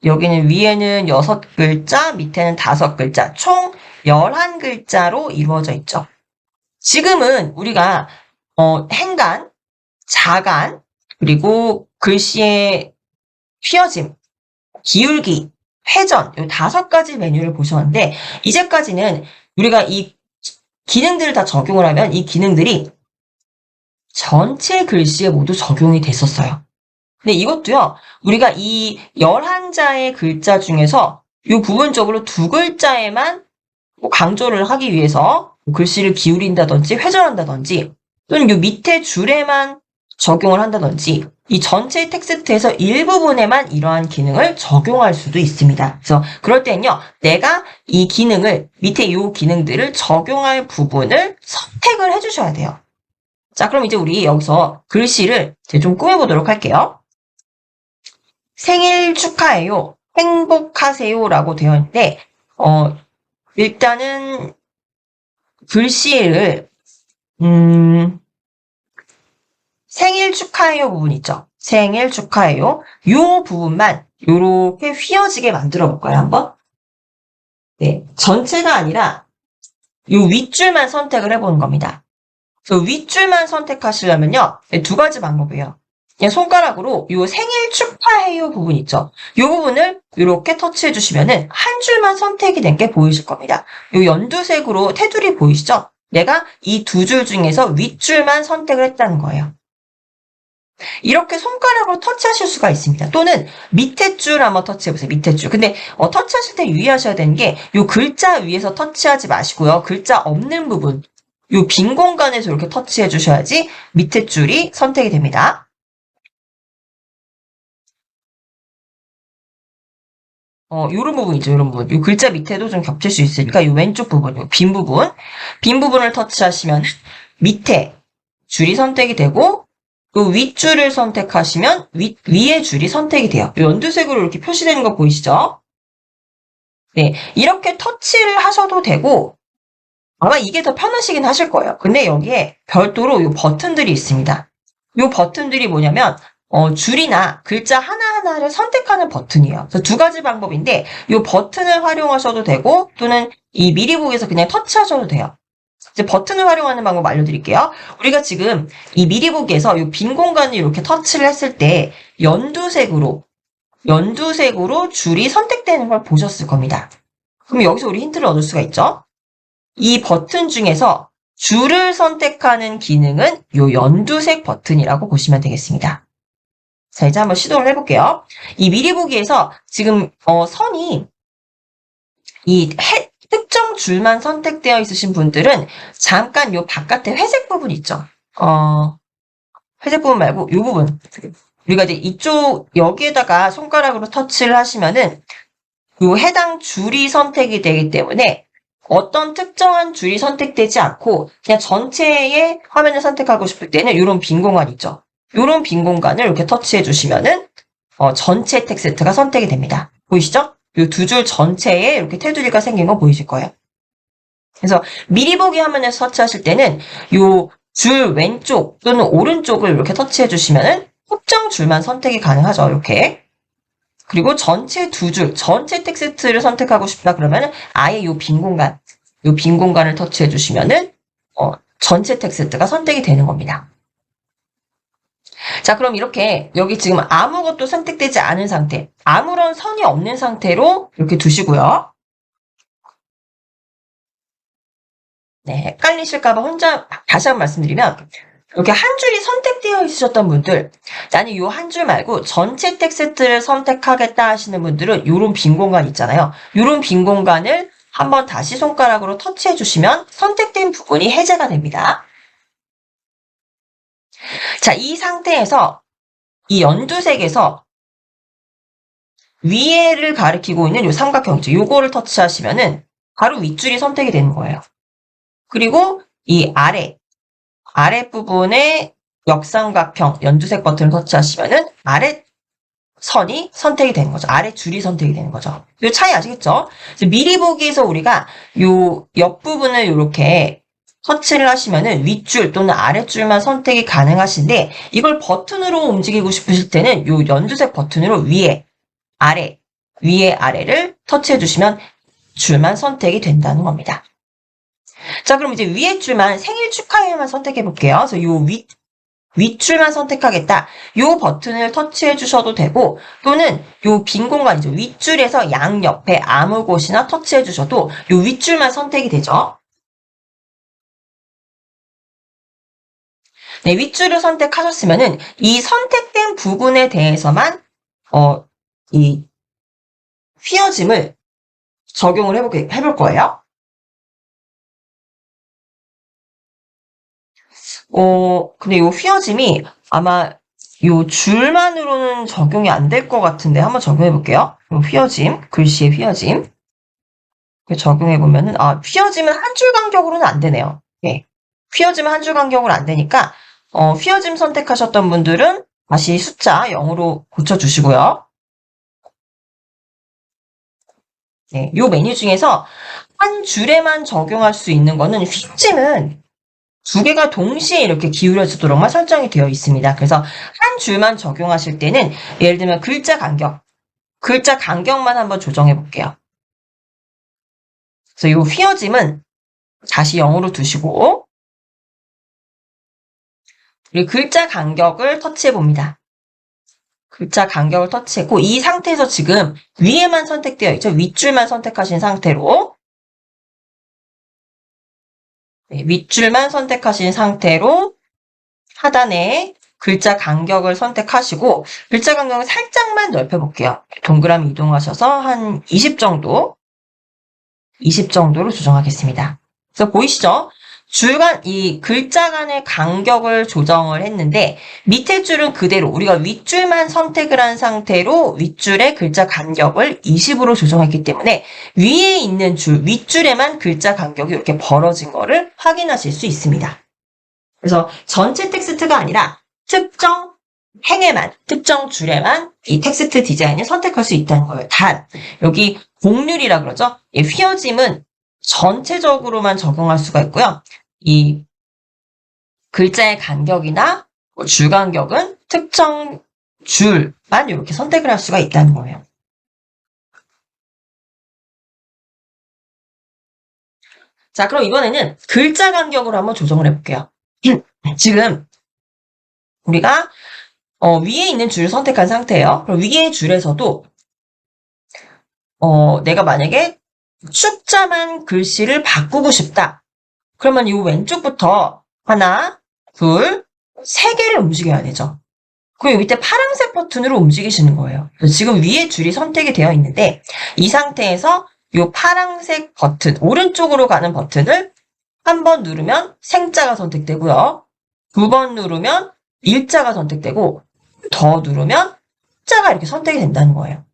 여기는 위에는 6글자, 밑에는 5글자, 총 11글자로 이루어져 있죠. 지금은 우리가 행간, 자간, 그리고 글씨의 휘어짐, 기울기, 회전 이 5가지 메뉴를 보셨는데 이제까지는 우리가 이 기능들을 다 적용을 하면 이 기능들이 전체 글씨에 모두 적용이 됐었어요. 근데 이것도요. 우리가 이 11자의 글자 중에서 이 부분적으로 2글자에만 강조를 하기 위해서 글씨를 기울인다든지 회전한다든지 또는 이 밑에 줄에만 적용을 한다든지 이 전체 텍스트에서 일부분에만 이러한 기능을 적용할 수도 있습니다. 그래서 그럴 때는요. 내가 이 기능을 밑에 이 기능들을 적용할 부분을 선택을 해주셔야 돼요. 자, 그럼 이제 우리 여기서 글씨를 이제 좀 꾸며보도록 할게요. 생일 축하해요. 행복하세요라고 되어 있는데, 일단은 글씨를 생일 축하해요 부분 있죠? 생일 축하해요. 요 부분만 요렇게 휘어지게 만들어 볼까요, 한번? 네, 전체가 아니라 요 윗줄만 선택을 해보는 겁니다. 그 윗줄만 선택하시려면요, 네, 두 가지 방법이에요. 그냥 손가락으로 요 생일 축하해요 부분 있죠? 요 부분을 이렇게 터치해 주시면은 한 줄만 선택이 된 게 보이실 겁니다. 요 연두색으로 테두리 보이시죠? 내가 이 두 줄 중에서 윗줄만 선택을 했다는 거예요. 이렇게 손가락으로 터치하실 수가 있습니다. 또는 밑에 줄 한번 터치해보세요. 밑에 줄. 근데 터치하실 때 유의하셔야 되는 게 요 글자 위에서 터치하지 마시고요. 글자 없는 부분, 요 빈 공간에서 이렇게 터치해 주셔야지 밑에 줄이 선택이 됩니다. 요런 부분이죠, 요런 부분. 요 글자 밑에도 좀 겹칠 수 있으니까 요 왼쪽 부분, 요 빈 부분, 빈 부분을 터치하시면 밑에 줄이 선택이 되고 그 윗줄을 선택하시면 위에 줄이 선택이 돼요. 연두색으로 이렇게 표시되는 거 보이시죠? 네, 이렇게 터치를 하셔도 되고 아마 이게 더 편하시긴 하실 거예요. 근데 여기에 별도로 요 버튼들이 있습니다. 요 버튼들이 뭐냐면 줄이나 글자 하나하나를 선택하는 버튼이에요. 그래서 두 가지 방법인데 요 버튼을 활용하셔도 되고 또는 이 미리 보기에서 그냥 터치하셔도 돼요. 이제 버튼을 활용하는 방법 알려드릴게요. 우리가 지금 이 미리 보기에서 이 빈 공간을 이렇게 터치를 했을 때 연두색으로 줄이 선택되는 걸 보셨을 겁니다. 그럼 여기서 우리 힌트를 얻을 수가 있죠. 이 버튼 중에서 줄을 선택하는 기능은 이 연두색 버튼이라고 보시면 되겠습니다. 자, 이제 한번 시도를 해볼게요. 이 미리 보기에서 지금 선이 이 특정 줄만 선택되어 있으신 분들은 잠깐 요 바깥에 회색 부분 있죠? 회색 부분 말고 요 부분. 우리가 이제 이쪽, 여기에다가 손가락으로 터치를 하시면은 요 해당 줄이 선택이 되기 때문에 어떤 특정한 줄이 선택되지 않고 그냥 전체의 화면을 선택하고 싶을 때는 요런 빈 공간 있죠? 요런 빈 공간을 이렇게 터치해 주시면은 전체 텍스트가 선택이 됩니다. 보이시죠? 이 두 줄 전체에 이렇게 테두리가 생긴 거 보이실 거예요. 그래서 미리 보기 화면에서 터치하실 때는 이 줄 왼쪽 또는 오른쪽을 이렇게 터치해 주시면은 특정 줄만 선택이 가능하죠. 이렇게. 그리고 전체 두 줄, 전체 텍스트를 선택하고 싶다 그러면은 아예 이 빈 공간을 터치해 주시면은 전체 텍스트가 선택이 되는 겁니다. 자, 그럼 이렇게 여기 지금 아무것도 선택되지 않은 상태, 아무런 선이 없는 상태로 이렇게 두시고요. 네, 헷갈리실까봐 혼자 다시 한번 말씀드리면 이렇게 한 줄이 선택되어 있으셨던 분들, 나는 이 한 줄 말고 전체 텍스트를 선택하겠다 하시는 분들은 이런 빈 공간 있잖아요. 이런 빈 공간을 한번 다시 손가락으로 터치해 주시면 선택된 부분이 해제가 됩니다. 자, 이 상태에서 이 연두색에서 위에를 가리키고 있는 이 삼각형이죠. 요거를 터치하시면은 바로 윗줄이 선택이 되는 거예요. 그리고 이 아랫부분에 역삼각형 연두색 버튼을 터치하시면은 아래 선이 선택이 되는 거죠. 아래 줄이 선택이 되는 거죠. 이 차이 아시겠죠? 미리 보기에서 우리가 요 옆부분을 이렇게 터치를 하시면은 윗줄 또는 아랫줄만 선택이 가능하신데 이걸 버튼으로 움직이고 싶으실 때는 요 연두색 버튼으로 위에 아래를 터치해 주시면 줄만 선택이 된다는 겁니다. 자, 그럼 이제 위에 줄만 생일 축하해만 선택해 볼게요. 그래서 요 윗줄만 선택하겠다. 요 버튼을 터치해 주셔도 되고 또는 요 빈 공간이죠. 윗줄에서 양옆에 아무 곳이나 터치해 주셔도 요 윗줄만 선택이 되죠. 네, 윗줄을 선택하셨으면은 이 선택된 부분에 대해서만 이 휘어짐을 적용을 해볼 거예요. 근데 이 휘어짐이 아마 이 줄만으로는 적용이 안 될 것 같은데 한번 적용해 볼게요. 휘어짐, 글씨의 휘어짐. 적용해 보면은 휘어짐은 한 줄 간격으로는 안 되네요. 예. 휘어짐 한 줄 간격으로 안 되니까 휘어짐 선택하셨던 분들은 다시 숫자 0으로 고쳐주시고요. 네, 요 메뉴 중에서 한 줄에만 적용할 수 있는 거는 휘어짐은 두 개가 동시에 이렇게 기울여지도록만 설정이 되어 있습니다. 그래서 한 줄만 적용하실 때는 예를 들면 글자 간격만 한번 조정해 볼게요. 그래서 이 휘어짐은 다시 0으로 두시고 그리고 글자 간격을 터치해 봅니다. 글자 간격을 터치했고 이 상태에서 지금 위에만 선택되어 있죠. 윗줄만 선택하신 상태로 네, 윗줄만 선택하신 상태로 하단에 글자 간격을 선택하시고 글자 간격을 살짝만 넓혀볼게요. 동그라미 이동하셔서 한 20 정도로 조정하겠습니다. 그래서 보이시죠? 줄간 이 글자 간의 간격을 조정을 했는데 밑에 줄은 그대로 우리가 윗줄만 선택을 한 상태로 윗줄의 글자 간격을 20으로 조정했기 때문에 위에 있는 줄, 윗줄에만 글자 간격이 이렇게 벌어진 거를 확인하실 수 있습니다. 그래서 전체 텍스트가 아니라 특정 행에만, 특정 줄에만 이 텍스트 디자인을 선택할 수 있다는 거예요. 단, 여기 곡률이라 그러죠? 이 휘어짐은 전체적으로만 적용할 수가 있고요. 이 글자의 간격이나 줄 간격은 특정 줄만 이렇게 선택을 할 수가 있다는 거예요. 자, 그럼 이번에는 글자 간격으로 한번 조정을 해볼게요. 지금 우리가 위에 있는 줄을 선택한 상태예요. 그럼 위의 줄에서도 내가 만약에 숫자만 글씨를 바꾸고 싶다. 그러면 이 왼쪽부터 하나, 둘, 세 개를 움직여야 되죠. 그리고 밑에 파란색 버튼으로 움직이시는 거예요. 지금 위에 줄이 선택이 되어 있는데 이 상태에서 이 파란색 버튼, 오른쪽으로 가는 버튼을 한 번 누르면 생자가 선택되고요. 두 번 누르면 일자가 선택되고 더 누르면 숫자가 이렇게 선택이 된다는 거예요.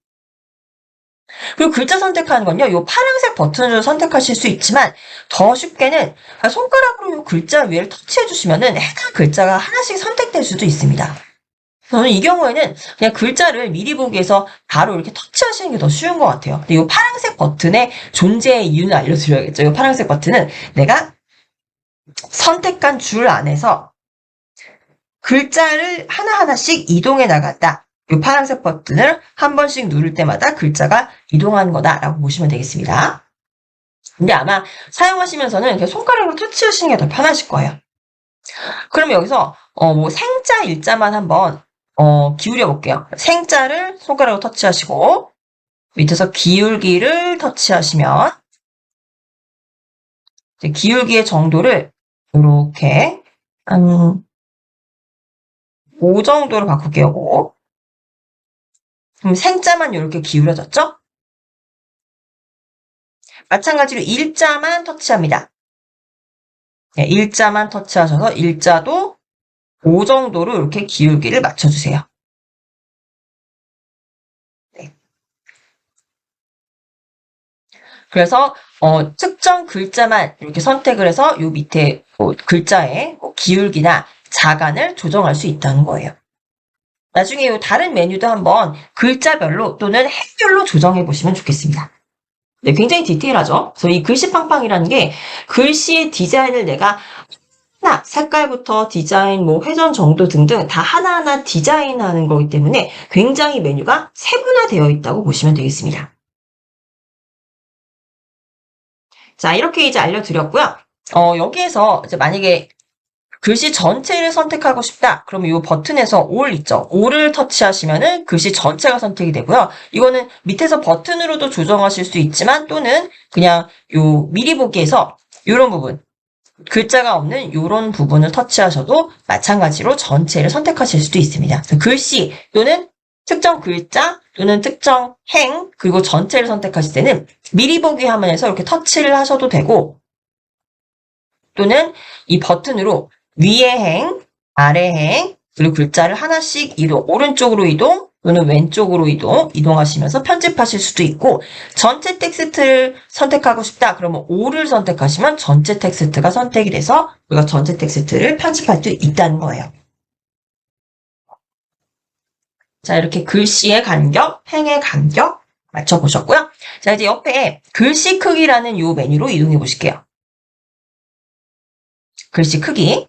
그리고 글자 선택하는 건요, 이 파란색 버튼을 선택하실 수 있지만 더 쉽게는 손가락으로 이 글자 위를 터치해 주시면은 해당 글자가 하나씩 선택될 수도 있습니다. 저는 이 경우에는 그냥 글자를 미리 보기에서 바로 이렇게 터치하시는 게 더 쉬운 것 같아요. 근데 이 파란색 버튼의 존재의 이유는 알려드려야겠죠. 이 파란색 버튼은 내가 선택한 줄 안에서 글자를 하나하나씩 이동해 나간다. 이 파란색 버튼을 한 번씩 누를 때마다 글자가 이동하는 거다라고 보시면 되겠습니다. 근데 아마 사용하시면서는 이렇게 손가락으로 터치하시는 게 더 편하실 거예요. 그럼 여기서 뭐 생자, 일자만 한번 기울여 볼게요. 생자를 손가락으로 터치하시고 밑에서 기울기를 터치하시면 이제 기울기의 정도를 이렇게 한 5 정도로 바꿀게요. 5. 그럼 생자만 이렇게 기울여졌죠? 마찬가지로 일자만 터치합니다. 네, 일자만 터치하셔서 일자도 5 정도로 이렇게 기울기를 맞춰주세요. 네. 그래서 특정 글자만 이렇게 선택을 해서 요 밑에 글자의 기울기나 자간을 조정할 수 있다는 거예요. 나중에 요 다른 메뉴도 한번 글자별로 또는 행별로 조정해 보시면 좋겠습니다. 네, 굉장히 디테일하죠? 그래서 이 글씨팡팡이라는 게 글씨의 디자인을 내가 하나, 색깔부터 디자인, 뭐 회전 정도 등등 다 하나하나 디자인하는 거기 때문에 굉장히 메뉴가 세분화되어 있다고 보시면 되겠습니다. 자, 이렇게 이제 알려드렸고요. 여기에서 이제 만약에 글씨 전체를 선택하고 싶다. 그러면 이 버튼에서 all 있죠. all을 터치하시면은 글씨 전체가 선택이 되고요. 이거는 밑에서 버튼으로도 조정하실 수 있지만 또는 그냥 요 미리 보기에서 이런 부분, 글자가 없는 이런 부분을 터치하셔도 마찬가지로 전체를 선택하실 수도 있습니다. 그래서 글씨 또는 특정 글자 또는 특정 행 그리고 전체를 선택하실 때는 미리 보기 화면에서 이렇게 터치를 하셔도 되고 또는 이 버튼으로 위의 행, 아래 행, 그리고 글자를 하나씩 이동, 오른쪽으로 이동, 또는 왼쪽으로 이동하시면서 편집하실 수도 있고, 전체 텍스트를 선택하고 싶다. 그러면 5를 선택하시면 전체 텍스트가 선택이 돼서 우리가 전체 텍스트를 편집할 수 있다는 거예요. 자, 이렇게 글씨의 간격, 행의 간격 맞춰보셨고요. 자, 이제 옆에 글씨 크기라는 이 메뉴로 이동해 보실게요. 글씨 크기.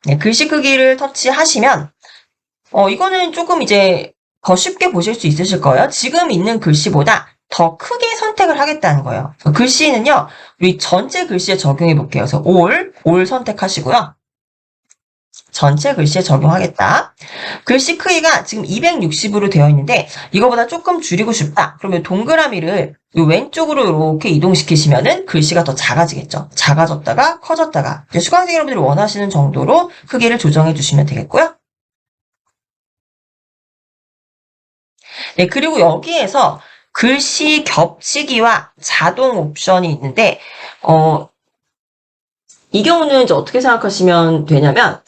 네, 글씨 크기를 터치하시면, 이거는 조금 이제 더 쉽게 보실 수 있으실 거예요. 지금 있는 글씨보다 더 크게 선택을 하겠다는 거예요. 글씨는요, 우리 전체 글씨에 적용해 볼게요. 그래서 all 선택하시고요. 전체 글씨에 적용하겠다. 글씨 크기가 지금 260으로 되어 있는데 이거보다 조금 줄이고 싶다. 그러면 동그라미를 왼쪽으로 이렇게 이동시키시면은 글씨가 더 작아지겠죠. 작아졌다가 커졌다가 이제 수강생 여러분들이 원하시는 정도로 크기를 조정해 주시면 되겠고요. 네, 그리고 여기에서 글씨 겹치기와 자동 옵션이 있는데 이 경우는 이제 어떻게 생각하시면 되냐면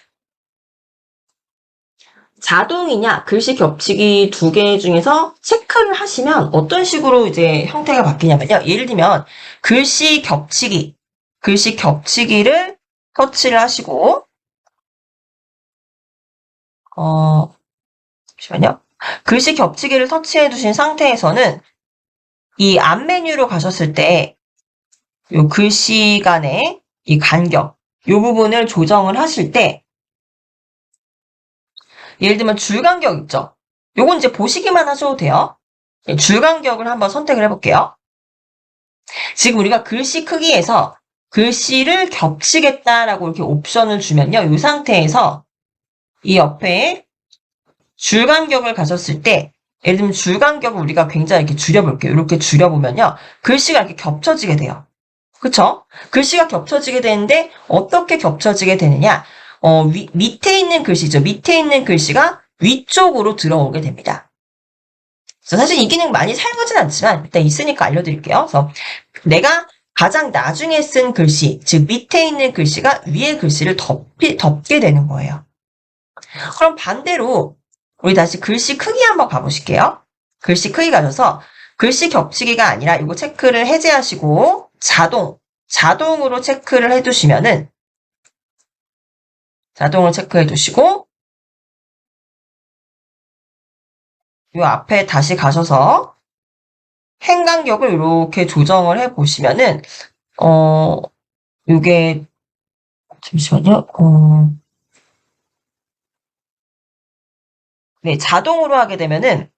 자동이냐 글씨 겹치기 두 개 중에서 체크를 하시면 어떤 식으로 이제 형태가 바뀌냐면요. 예를 들면 글씨 겹치기를 터치를 하시고 잠시만요. 글씨 겹치기를 터치해 두신 상태에서는 이 앞 메뉴로 가셨을 때 요 글씨 간의 이 간격 요 부분을 조정을 하실 때 예를 들면 줄간격 있죠? 요건 이제 보시기만 하셔도 돼요. 줄간격을 한번 선택을 해볼게요. 지금 우리가 글씨 크기에서 글씨를 겹치겠다라고 이렇게 옵션을 주면요. 이 상태에서 이 옆에 줄간격을 가졌을 때 예를 들면 줄간격을 우리가 굉장히 이렇게 줄여볼게요. 이렇게 줄여보면요. 글씨가 이렇게 겹쳐지게 돼요. 그쵸? 글씨가 겹쳐지게 되는데 어떻게 겹쳐지게 되느냐? 밑에 있는 글씨죠. 밑에 있는 글씨가 위쪽으로 들어오게 됩니다. 그래서 사실 이 기능 많이 사용하진 않지만 일단 있으니까 알려드릴게요. 그래서 내가 가장 나중에 쓴 글씨, 즉 밑에 있는 글씨가 위에 글씨를 덮게 되는 거예요. 그럼 반대로 우리 다시 글씨 크기 한번 가보실게요. 글씨 크기 가셔서 글씨 겹치기가 아니라 이거 체크를 해제하시고 자동으로 체크를 해두시면은 자동으로 체크해 두시고 이 앞에 다시 가셔서 행 간격을 이렇게 조정을 해 보시면은 요게 잠시만요. 네, 자동으로 하게 되면은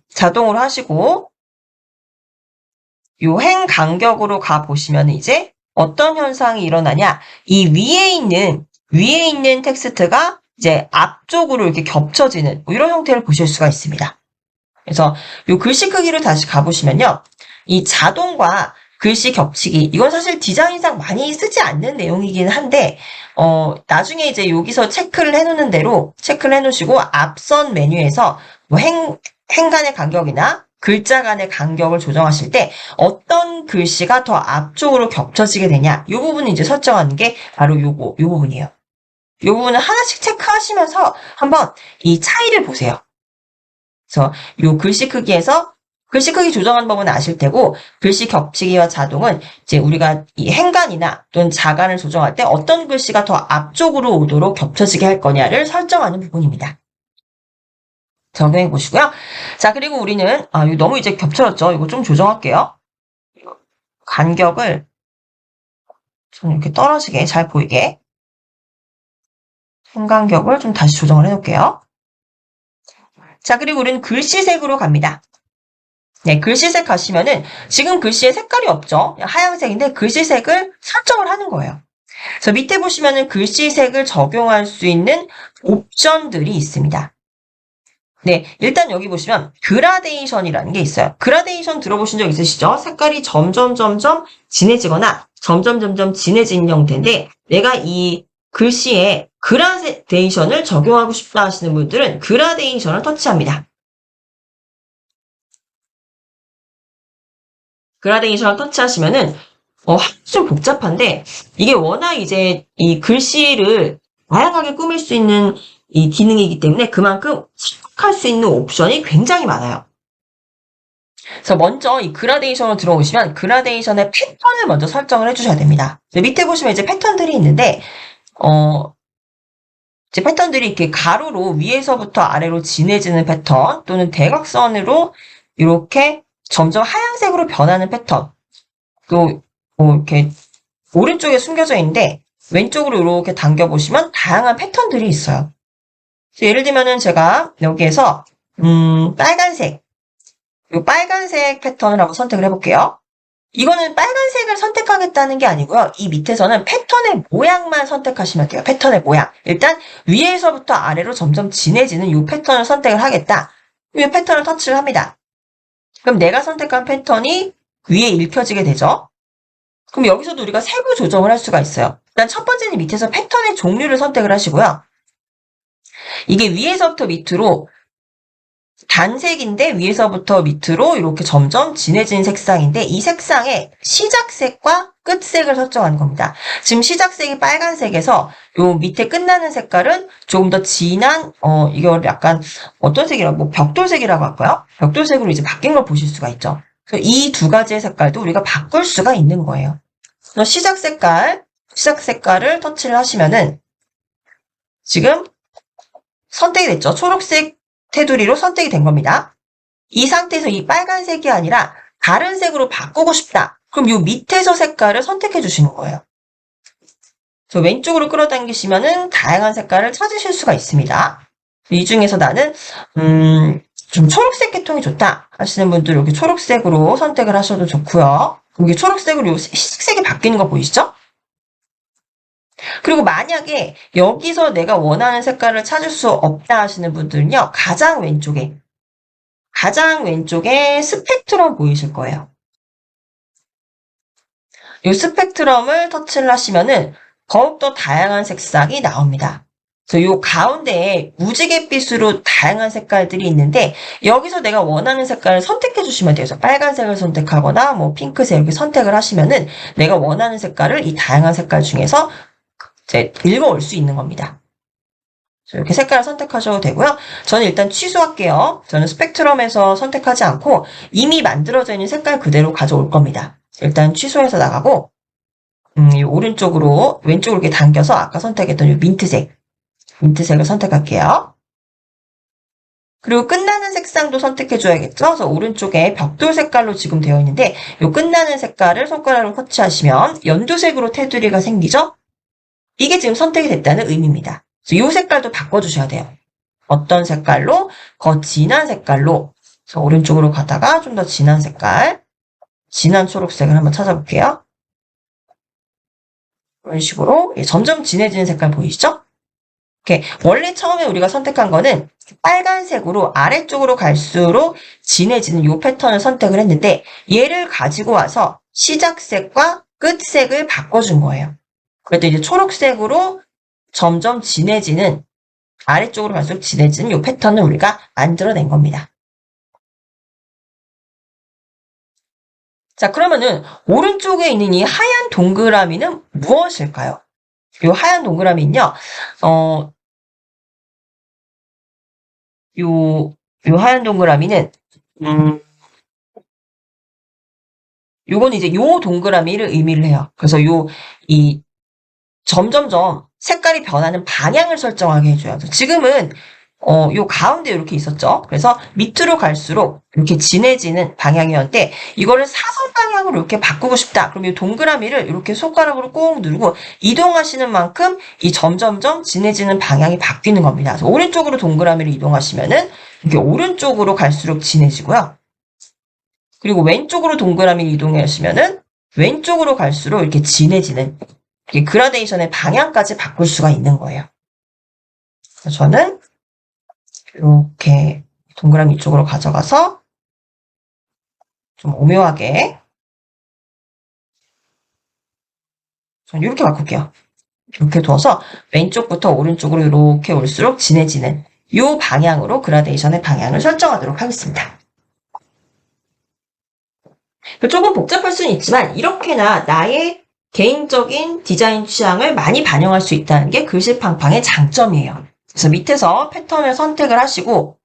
자동으로 하시고 요 행 간격으로 가 보시면 이제 어떤 현상이 일어나냐? 이 위에 있는 텍스트가 이제 앞쪽으로 이렇게 겹쳐지는 이런 형태를 보실 수가 있습니다. 그래서 요 글씨 크기로 다시 가보시면요. 이 자동과 글씨 겹치기 이건 사실 디자인상 많이 쓰지 않는 내용이긴 한데 나중에 이제 여기서 체크를 해놓는 대로 체크를 해놓으시고 앞선 메뉴에서 뭐 행 간의 간격이나 글자 간의 간격을 조정하실 때 어떤 글씨가 더 앞쪽으로 겹쳐지게 되냐 이 부분을 이제 설정하는 게 바로 요 부분이에요. 이 부분을 하나씩 체크하시면서 한번 이 차이를 보세요. 그래서 요 글씨 크기에서 글씨 크기 조정하는 법은 아실 테고 글씨 겹치기와 자동은 이제 우리가 이 행간이나 또는 자간을 조정할 때 어떤 글씨가 더 앞쪽으로 오도록 겹쳐지게 할 거냐를 설정하는 부분입니다. 적용해 보시고요. 자, 그리고 우리는 이거 너무 이제 겹쳐졌죠. 이거 좀 조정할게요. 간격을 좀 이렇게 떨어지게 잘 보이게 행간격을 좀 다시 조정을 해놓을게요. 자, 그리고 우리는 글씨색으로 갑니다. 네, 글씨색 가시면은 지금 글씨에 색깔이 없죠. 하얀색인데 글씨색을 설정을 하는 거예요. 그래서 밑에 보시면은 글씨색을 적용할 수 있는 옵션들이 있습니다. 네, 일단 여기 보시면 그라데이션이라는 게 있어요. 그라데이션 들어보신 적 있으시죠? 색깔이 점점 진해지거나 점점 진해진 형태인데 내가 이 글씨에 그라데이션을 적용하고 싶다 하시는 분들은 그라데이션을 터치합니다. 그라데이션을 터치하시면은 좀 복잡한데 이게 워낙 이제 이 글씨를 다양하게 꾸밀 수 있는 이 기능이기 때문에 그만큼 선택할 수 있는 옵션이 굉장히 많아요. 그래서 먼저 이 그라데이션으로 들어오시면 그라데이션의 패턴을 먼저 설정을 해주셔야 됩니다. 밑에 보시면 이제 패턴들이 있는데 이제 패턴들이 이렇게 가로로 위에서부터 아래로 진해지는 패턴 또는 대각선으로 이렇게 점점 하얀색으로 변하는 패턴 또 이렇게 오른쪽에 숨겨져 있는데 왼쪽으로 이렇게 당겨보시면 다양한 패턴들이 있어요. 예를 들면은 제가 여기에서 빨간색 이 빨간색 패턴을 한번 선택을 해볼게요. 이거는 빨간색을 선택하겠다는 게 아니고요. 이 밑에서는 패턴의 모양만 선택하시면 돼요. 패턴의 모양. 일단 위에서부터 아래로 점점 진해지는 이 패턴을 선택을 하겠다. 이 패턴을 터치를 합니다. 그럼 내가 선택한 패턴이 위에 읽혀지게 되죠. 그럼 여기서도 우리가 세부 조정을 할 수가 있어요. 일단 첫 번째는 밑에서 패턴의 종류를 선택을 하시고요. 이게 위에서부터 밑으로 단색인데 위에서부터 밑으로 이렇게 점점 진해진 색상인데 이 색상의 시작색과 끝색을 설정하는 겁니다. 지금 시작색이 빨간색에서 요 밑에 끝나는 색깔은 조금 더 진한 이걸 약간 어떤 색이라고 뭐 벽돌색이라고 할까요? 벽돌색으로 이제 바뀐 걸 보실 수가 있죠. 그래서 이 두 가지의 색깔도 우리가 바꿀 수가 있는 거예요. 그래서 시작 색깔을 터치를 하시면은 지금 선택이 됐죠. 초록색 테두리로 선택이 된 겁니다. 이 상태에서 이 빨간색이 아니라 다른 색으로 바꾸고 싶다. 그럼 이 밑에서 색깔을 선택해 주시는 거예요. 그래서 왼쪽으로 끌어당기시면은 다양한 색깔을 찾으실 수가 있습니다. 이 중에서 나는 좀 초록색 계통이 좋다 하시는 분들 여기 초록색으로 선택을 하셔도 좋고요. 여기 초록색으로 이 색이 바뀌는 거 보이시죠? 그리고 만약에 여기서 내가 원하는 색깔을 찾을 수 없다 하시는 분들은요. 가장 왼쪽에 스펙트럼 보이실 거예요. 이 스펙트럼을 터치를 하시면은 더욱더 다양한 색상이 나옵니다. 그래서 이 가운데에 무지갯빛으로 다양한 색깔들이 있는데 여기서 내가 원하는 색깔을 선택해 주시면 돼요. 그래서 빨간색을 선택하거나 뭐 핑크색 이렇게 선택을 하시면은 내가 원하는 색깔을 이 다양한 색깔 중에서 이제 읽어올 수 있는 겁니다. 이렇게 색깔을 선택하셔도 되고요. 저는 일단 취소할게요. 저는 스펙트럼에서 선택하지 않고 이미 만들어져 있는 색깔 그대로 가져올 겁니다. 일단 취소해서 나가고 이 왼쪽으로 이렇게 당겨서 아까 선택했던 이 민트색을 선택할게요. 그리고 끝나는 색상도 선택해줘야겠죠? 그래서 오른쪽에 벽돌 색깔로 지금 되어 있는데 이 끝나는 색깔을 손가락으로 터치하시면 연두색으로 테두리가 생기죠? 이게 지금 선택이 됐다는 의미입니다. 그래서 이 색깔도 바꿔주셔야 돼요. 어떤 색깔로? 더 진한 색깔로. 그래서 오른쪽으로 가다가 좀 더 진한 색깔, 진한 초록색을 한번 찾아볼게요. 이런 식으로 점점 진해지는 색깔 보이시죠? 이렇게 원래 처음에 우리가 선택한 거는 빨간색으로 아래쪽으로 갈수록 진해지는 이 패턴을 선택을 했는데 얘를 가지고 와서 시작색과 끝색을 바꿔준 거예요. 그래도 이제 초록색으로 점점 진해지는 아래쪽으로 갈수록 진해지는 이 패턴을 우리가 만들어낸 겁니다. 자, 그러면은 오른쪽에 있는 이 하얀 동그라미는 무엇일까요? 이 하얀 동그라미는요, 요 하얀 동그라미는 요건 이제 요 동그라미를 의미를 해요. 그래서 이 점점점 색깔이 변하는 방향을 설정하게 해줘요. 지금은 요 가운데 이렇게 있었죠. 그래서 밑으로 갈수록 이렇게 진해지는 방향이었는데 이거를 사선 방향으로 이렇게 바꾸고 싶다. 그럼 이 동그라미를 이렇게 손가락으로 꾹 누르고 이동하시는 만큼 이 점점점 진해지는 방향이 바뀌는 겁니다. 그래서 오른쪽으로 동그라미를 이동하시면은 이렇게 오른쪽으로 갈수록 진해지고요. 그리고 왼쪽으로 동그라미를 이동하시면은 왼쪽으로 갈수록 이렇게 진해지는 이 그라데이션의 방향까지 바꿀 수가 있는 거예요. 그래서 저는 이렇게 동그라미 이쪽으로 가져가서 좀 오묘하게 저는 이렇게 바꿀게요. 이렇게 둬서 왼쪽부터 오른쪽으로 이렇게 올수록 진해지는 이 방향으로 그라데이션의 방향을 설정하도록 하겠습니다. 조금 복잡할 수는 있지만 이렇게나 나의 개인적인 디자인 취향을 많이 반영할 수 있다는 게 글씨팡팡의 장점이에요. 그래서 밑에서 패턴을 선택을 하시고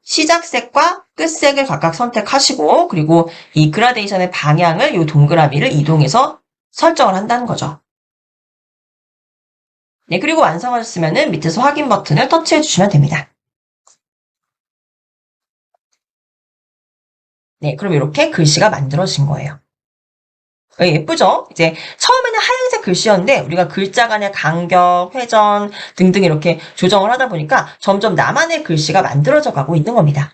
시작색과 끝색을 각각 선택하시고 그리고 이 그라데이션의 방향을 이 동그라미를 이동해서 설정을 한다는 거죠. 네, 그리고 완성하셨으면 밑에서 확인 버튼을 터치해 주시면 됩니다. 네, 그럼 이렇게 글씨가 만들어진 거예요. 예쁘죠? 이제 처음에는 하얀색 글씨였는데 우리가 글자 간의 간격, 회전 등등 이렇게 조정을 하다 보니까 점점 나만의 글씨가 만들어져 가고 있는 겁니다.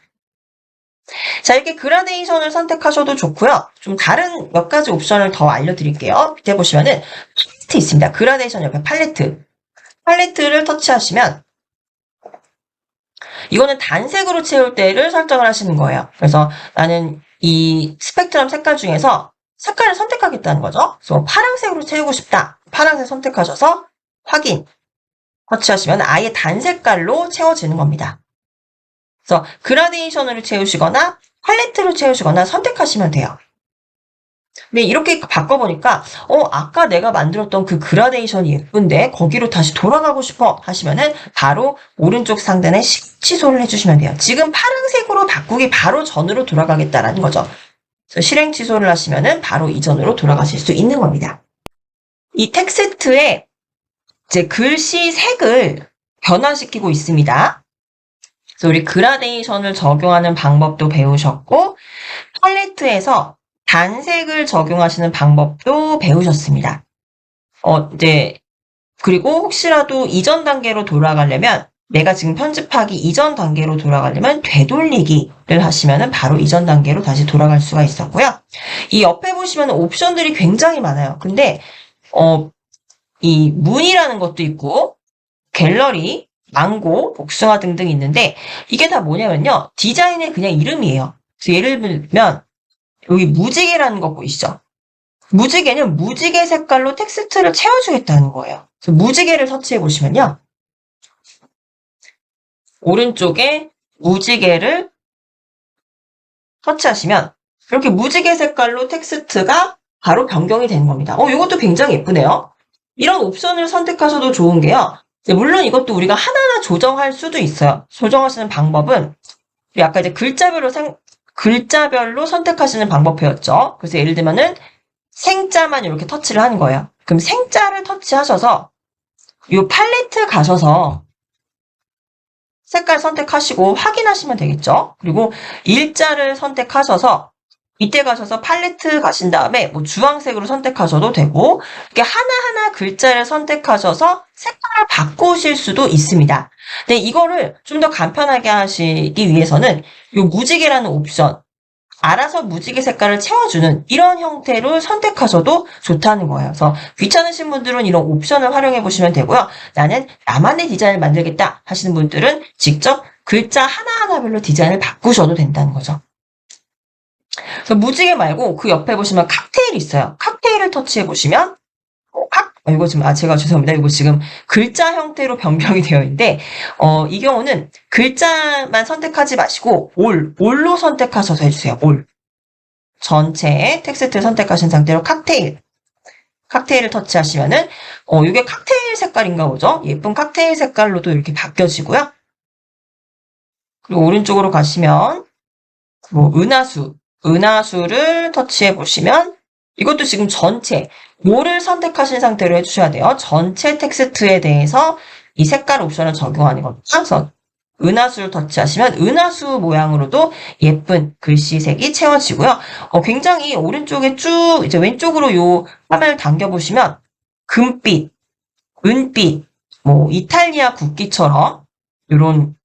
자, 이렇게 그라데이션을 선택하셔도 좋고요. 좀 다른 몇 가지 옵션을 더 알려드릴게요. 밑에 보시면은 팔레트 있습니다. 그라데이션 옆에 팔레트. 팔레트를 터치하시면 이거는 단색으로 채울 때를 설정을 하시는 거예요. 그래서 나는 이 스펙트럼 색깔 중에서 색깔을 선택하겠다는 거죠. 그래서 파란색으로 채우고 싶다. 파란색 선택하셔서 확인 터치하시면 아예 단색깔로 채워지는 겁니다. 그래서 그라데이션으로 채우시거나 팔레트로 채우시거나 선택하시면 돼요. 근데 이렇게 바꿔보니까 아까 내가 만들었던 그 그라데이션이 예쁜데 거기로 다시 돌아가고 싶어 하시면은 바로 오른쪽 상단에 취소를 해주시면 돼요. 지금 파란색으로 바꾸기 바로 전으로 돌아가겠다라는 거죠. 그래서 실행 취소를 하시면은 바로 이전으로 돌아가실 수 있는 겁니다. 이 텍스트에 이제 글씨 색을 변화시키고 있습니다. 그래서 우리 그라데이션을 적용하는 방법도 배우셨고 팔레트에서 단색을 적용하시는 방법도 배우셨습니다. 이제 그리고 혹시라도 이전 단계로 돌아가려면 내가 지금 편집하기 이전 단계로 돌아가려면 되돌리기를 하시면은 바로 이전 단계로 다시 돌아갈 수가 있었고요. 이 옆에 보시면 옵션들이 굉장히 많아요. 근데 이 문이라는 것도 있고 갤러리, 망고, 복숭아 등등 있는데 이게 다 뭐냐면요. 디자인의 그냥 이름이에요. 그래서 예를 들면 여기 무지개라는 거 보이시죠? 무지개는 무지개 색깔로 텍스트를 채워주겠다는 거예요. 그래서 무지개를 터치해 보시면요. 오른쪽에 무지개를 터치하시면 이렇게 무지개 색깔로 텍스트가 바로 변경이 되는 겁니다. 이것도 굉장히 예쁘네요. 이런 옵션을 선택하셔도 좋은 게요. 물론 이것도 우리가 하나하나 조정할 수도 있어요. 조정하시는 방법은 아까 이제 글자별로 선택하시는 방법 배웠죠. 그래서 예를 들면은 생자만 이렇게 터치를 하는 거예요. 그럼 생자를 터치하셔서 이 팔레트 가셔서 색깔 선택하시고 확인하시면 되겠죠. 그리고 일자를 선택하셔서 이때 가셔서 팔레트 가신 다음에 뭐 주황색으로 선택하셔도 되고 이렇게 하나하나 글자를 선택하셔서 색깔을 바꾸실 수도 있습니다. 근데 이거를 좀 더 간편하게 하시기 위해서는 이 무지개라는 옵션 알아서 무지개 색깔을 채워주는 이런 형태로 선택하셔도 좋다는 거예요. 그래서 귀찮으신 분들은 이런 옵션을 활용해 보시면 되고요. 나는 나만의 디자인을 만들겠다 하시는 분들은 직접 글자 하나하나별로 디자인을 바꾸셔도 된다는 거죠. 그래서 무지개 말고 그 옆에 보시면 칵테일이 있어요. 칵테일을 터치해 보시면 이거 지금 제가 죄송합니다. 이거 지금 글자 형태로 변경이 되어 있는데 이 경우는 글자만 선택하지 마시고 올로 선택하셔서 해주세요. 올 전체 텍스트를 선택하신 상태로 칵테일을 터치하시면은 이게 칵테일 색깔인가 보죠. 예쁜 칵테일 색깔로도 이렇게 바뀌어지고요. 그리고 오른쪽으로 가시면 뭐 은하수를 터치해 보시면 이것도 지금 전체 뭐를 선택하신 상태로 해주셔야 돼요. 전체 텍스트에 대해서 이 색깔 옵션을 적용하는 겁니다. 그래서 은하수를 터치하시면 은하수 모양으로도 예쁜 글씨색이 채워지고요. 굉장히 오른쪽에 쭉 이제 왼쪽으로 요 화면을 당겨보시면 금빛, 은빛, 뭐 이탈리아 국기처럼 이런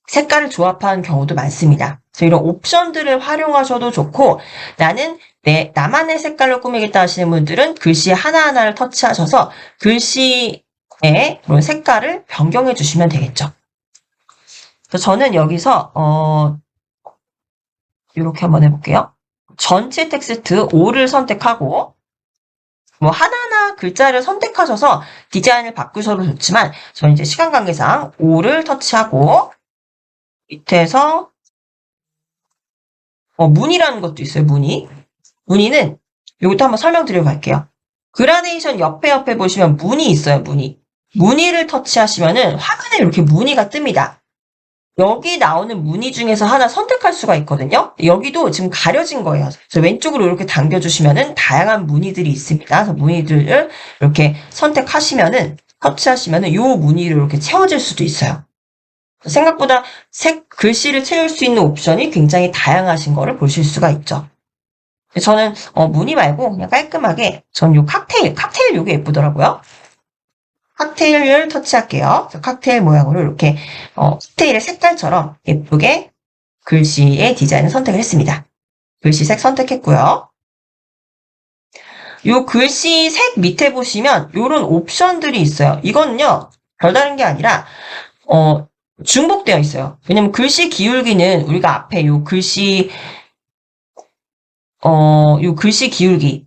색깔을 조합한 경우도 많습니다. 그래서 이런 옵션들을 활용하셔도 좋고 나는 나만의 색깔로 꾸미겠다 하시는 분들은 글씨 하나하나를 터치하셔서 글씨의 그런 색깔을 변경해 주시면 되겠죠. 그래서 저는 여기서 이렇게 한번 해볼게요. 전체 텍스트 5를 선택하고 뭐 하나하나 글자를 선택하셔서 디자인을 바꾸셔도 좋지만 저는 이제 시간 관계상 5를 터치하고 밑에서 무늬라는 것도 있어요. 무늬는 이것도 한번 설명드리고 갈게요. 그라데이션 옆에 보시면 무늬 있어요. 무늬. 무늬를 터치하시면은 화면에 이렇게 무늬가 뜹니다. 여기 나오는 무늬 중에서 하나 선택할 수가 있거든요. 여기도 지금 가려진 거예요. 그래서 왼쪽으로 이렇게 당겨주시면은 다양한 무늬들이 있습니다. 그래서 무늬들을 이렇게 선택하시면은, 터치하시면은 요 무늬를 이렇게 채워질 수도 있어요. 생각보다 글씨를 채울 수 있는 옵션이 굉장히 다양하신 거를 보실 수가 있죠. 저는 무늬 말고 그냥 깔끔하게 전 요 칵테일 요게 예쁘더라고요. 칵테일을 터치할게요. 그래서 칵테일 모양으로 이렇게 칵테일의 색깔처럼 예쁘게 글씨의 디자인을 선택을 했습니다. 글씨색 선택했고요. 요 글씨 색 밑에 보시면 요런 옵션들이 있어요. 이거는요, 별다른 게 아니라 중복되어 있어요. 왜냐면 글씨 기울기는 우리가 앞에 요 글씨 기울기,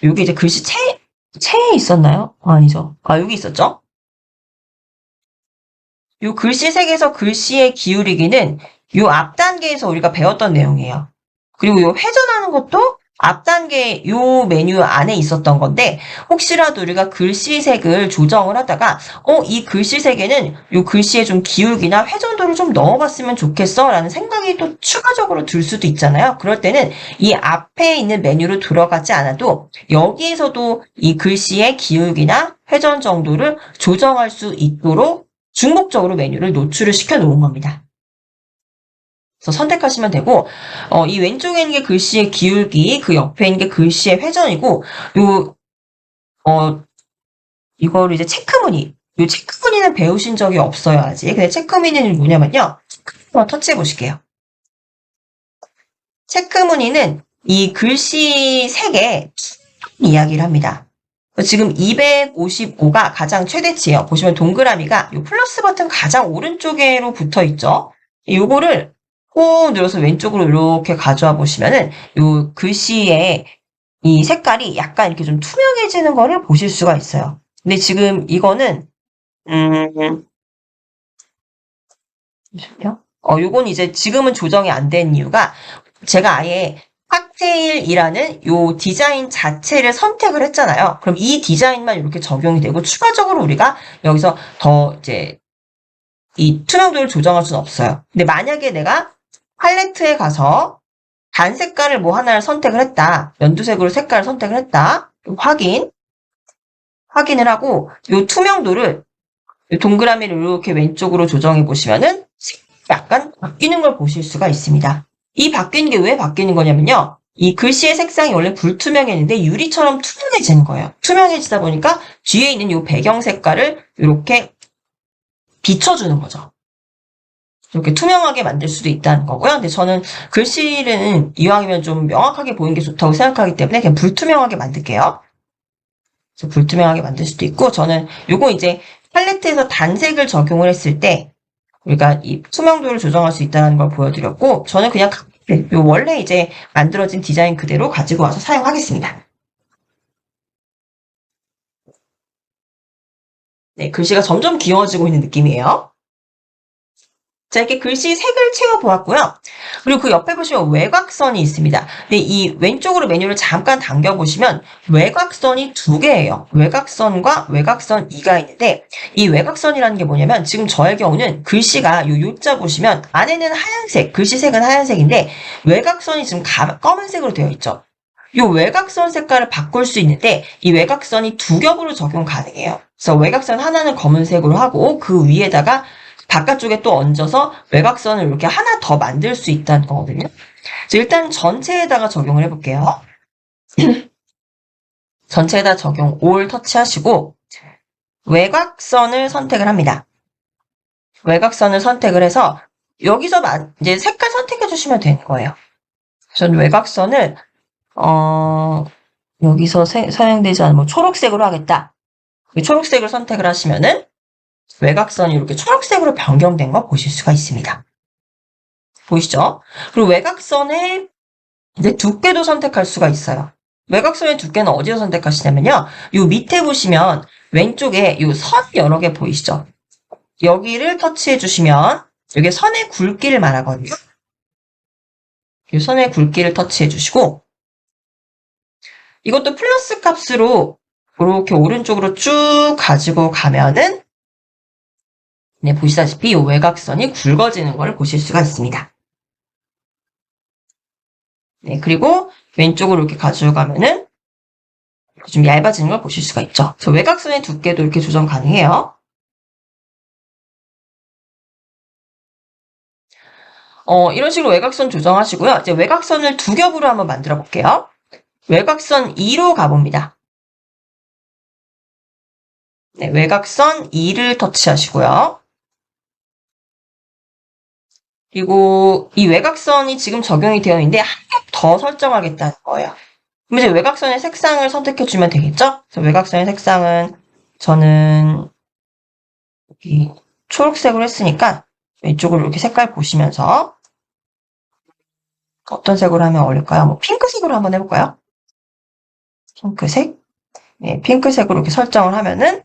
요게 이제 글씨 체에 있었나요? 아니죠. 여기 있었죠? 요 글씨색에서 글씨의 기울이기는 요 앞 단계에서 우리가 배웠던 내용이에요. 그리고 요 회전하는 것도 앞 단계 요 메뉴 안에 있었던 건데, 혹시라도 우리가 글씨색을 조정을 하다가 이 글씨색에는 요 글씨의 좀 기울기나 회전도를 좀 넣어봤으면 좋겠어 라는 생각이 또 추가적으로 들 수도 있잖아요. 그럴 때는 이 앞에 있는 메뉴로 들어가지 않아도 여기에서도 이 글씨의 기울기나 회전 정도를 조정할 수 있도록 중복적으로 메뉴를 노출을 시켜 놓은 겁니다. 그래서 선택하시면 되고, 이 왼쪽에 있는 게 글씨의 기울기, 그 옆에 있는 게 글씨의 회전이고, 이거를 이제 체크무늬. 요 체크무늬는 배우신 적이 없어요, 아직. 근데 체크무늬는 뭐냐면요. 한번 터치해 보실게요. 체크무늬는 이 글씨 색의 이야기를 합니다. 지금 255가 가장 최대치예요. 보시면 동그라미가 이 플러스 버튼 가장 오른쪽에로 붙어 있죠. 요거를 꾹 눌러서 왼쪽으로 이렇게 가져와 보시면은 요 글씨의 이 색깔이 약간 이렇게 좀 투명해지는 거를 보실 수가 있어요. 근데 지금 이거는 잠시만요. 요건 이제 지금은 조정이 안 된 이유가 제가 아예 칵테일이라는 요 디자인 자체를 선택을 했잖아요. 그럼 이 디자인만 이렇게 적용이 되고 추가적으로 우리가 여기서 더 이제 이 투명도를 조정할 수는 없어요. 근데 만약에 내가 팔레트에 가서 단 색깔을 뭐 하나를 선택을 했다. 연두색으로 색깔을 선택을 했다. 확인을 하고 요 투명도를 요 동그라미를 이렇게 왼쪽으로 조정해 보시면은 약간 바뀌는 걸 보실 수가 있습니다. 이 바뀌는 게 왜 바뀌는 거냐면요. 이 글씨의 색상이 원래 불투명했는데 유리처럼 투명해지는 거예요. 투명해지다 보니까 뒤에 있는 이 배경 색깔을 이렇게 비춰주는 거죠. 이렇게 투명하게 만들 수도 있다는 거고요. 근데 저는 글씨는 이왕이면 좀 명확하게 보이는 게 좋다고 생각하기 때문에 그냥 불투명하게 만들게요. 그래서 불투명하게 만들 수도 있고, 저는 요거 이제 팔레트에서 단색을 적용을 했을 때 우리가 이 투명도를 조정할 수 있다는 걸 보여드렸고, 저는 그냥 요 원래 이제 만들어진 디자인 그대로 가지고 와서 사용하겠습니다. 네, 글씨가 점점 귀여워지고 있는 느낌이에요. 자, 이렇게 글씨 색을 채워보았고요. 그리고 그 옆에 보시면 외곽선이 있습니다. 근데 이 왼쪽으로 메뉴를 잠깐 당겨보시면 외곽선이 두 개예요. 외곽선과 외곽선 2가 있는데, 이 외곽선이라는 게 뭐냐면 지금 저의 경우는 글씨가 요 요자 보시면 안에는 하얀색, 글씨색은 하얀색인데 외곽선이 지금 검은색으로 되어 있죠. 요 외곽선 색깔을 바꿀 수 있는데 이 외곽선이 두 겹으로 적용 가능해요. 그래서 외곽선 하나는 검은색으로 하고 그 위에다가 바깥쪽에 또 얹어서 외곽선을 이렇게 하나 더 만들 수 있다는 거거든요. 일단 전체에다가 적용을 해볼게요. 전체에다 적용 올 터치하시고 외곽선을 선택을 합니다. 외곽선을 선택을 해서 여기서 이제 색깔 선택해 주시면 되는 거예요. 전 외곽선을 여기서 사용되지 않은 초록색으로 하겠다. 초록색을 선택을 하시면은 외곽선이 이렇게 초록색으로 변경된 거 보실 수가 있습니다. 보이시죠? 그리고 외곽선의 이제 두께도 선택할 수가 있어요. 외곽선의 두께는 어디서 선택하시냐면요. 요 밑에 보시면 왼쪽에 요 선 여러 개 보이시죠? 여기를 터치해 주시면 이게 선의 굵기를 말하거든요. 이 선의 굵기를 터치해 주시고 이것도 플러스 값으로 이렇게 오른쪽으로 쭉 가지고 가면은 네, 보시다시피 이 외곽선이 굵어지는 걸 보실 수가 있습니다. 네, 그리고 왼쪽으로 이렇게 가지고 가면은 좀 얇아지는 걸 보실 수가 있죠. 그래서 외곽선의 두께도 이렇게 조정 가능해요. 이런 식으로 외곽선 조정하시고요. 이제 외곽선을 두 겹으로 한번 만들어 볼게요. 외곽선 2로 가봅니다. 네, 외곽선 2를 터치하시고요. 그리고 이 외곽선이 지금 적용이 되어 있는데 한 겹 더 설정하겠다는 거예요. 그럼 이제 외곽선의 색상을 선택해 주면 되겠죠? 그래서 외곽선의 색상은 저는 이 초록색으로 했으니까 왼쪽으로 이렇게 색깔 보시면서 어떤 색으로 하면 어울릴까요? 뭐 핑크색으로 한번 해볼까요? 핑크색? 네, 핑크색으로 이렇게 설정을 하면은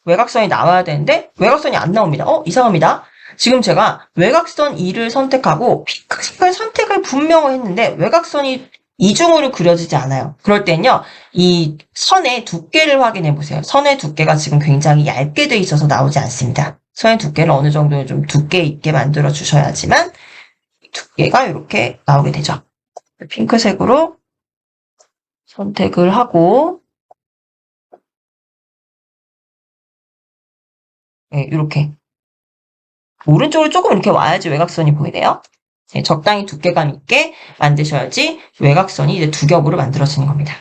외곽선이 나와야 되는데 외곽선이 안 나옵니다. 이상합니다. 지금 제가 외곽선 2를 선택하고 핑크색을 선택을 분명히 했는데 외곽선이 이중으로 그려지지 않아요. 그럴 땐요, 이 선의 두께를 확인해 보세요. 선의 두께가 지금 굉장히 얇게 돼 있어서 나오지 않습니다. 선의 두께를 어느 정도 좀 두께 있게 만들어 주셔야지만 두께가 이렇게 나오게 되죠. 핑크색으로 선택을 하고, 네, 이렇게 오른쪽으로 조금 이렇게 와야지 외곽선이 보이네요. 네, 적당히 두께감 있게 만드셔야지 외곽선이 이제 두 겹으로 만들어지는 겁니다.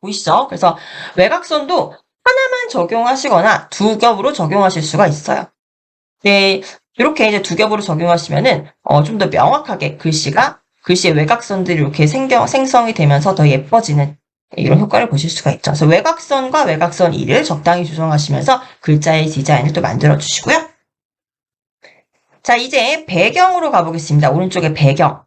보이시죠? 그래서 외곽선도 하나만 적용하시거나 두 겹으로 적용하실 수가 있어요. 네, 이렇게 이제 두 겹으로 적용하시면은 좀 더 명확하게 글씨의 외곽선들이 이렇게 생성이 되면서 더 예뻐지는 이런 효과를 보실 수가 있죠. 그래서 외곽선과 외곽선 2를 적당히 조정하시면서 글자의 디자인을 또 만들어 주시고요. 자, 이제 배경으로 가보겠습니다. 오른쪽에 배경.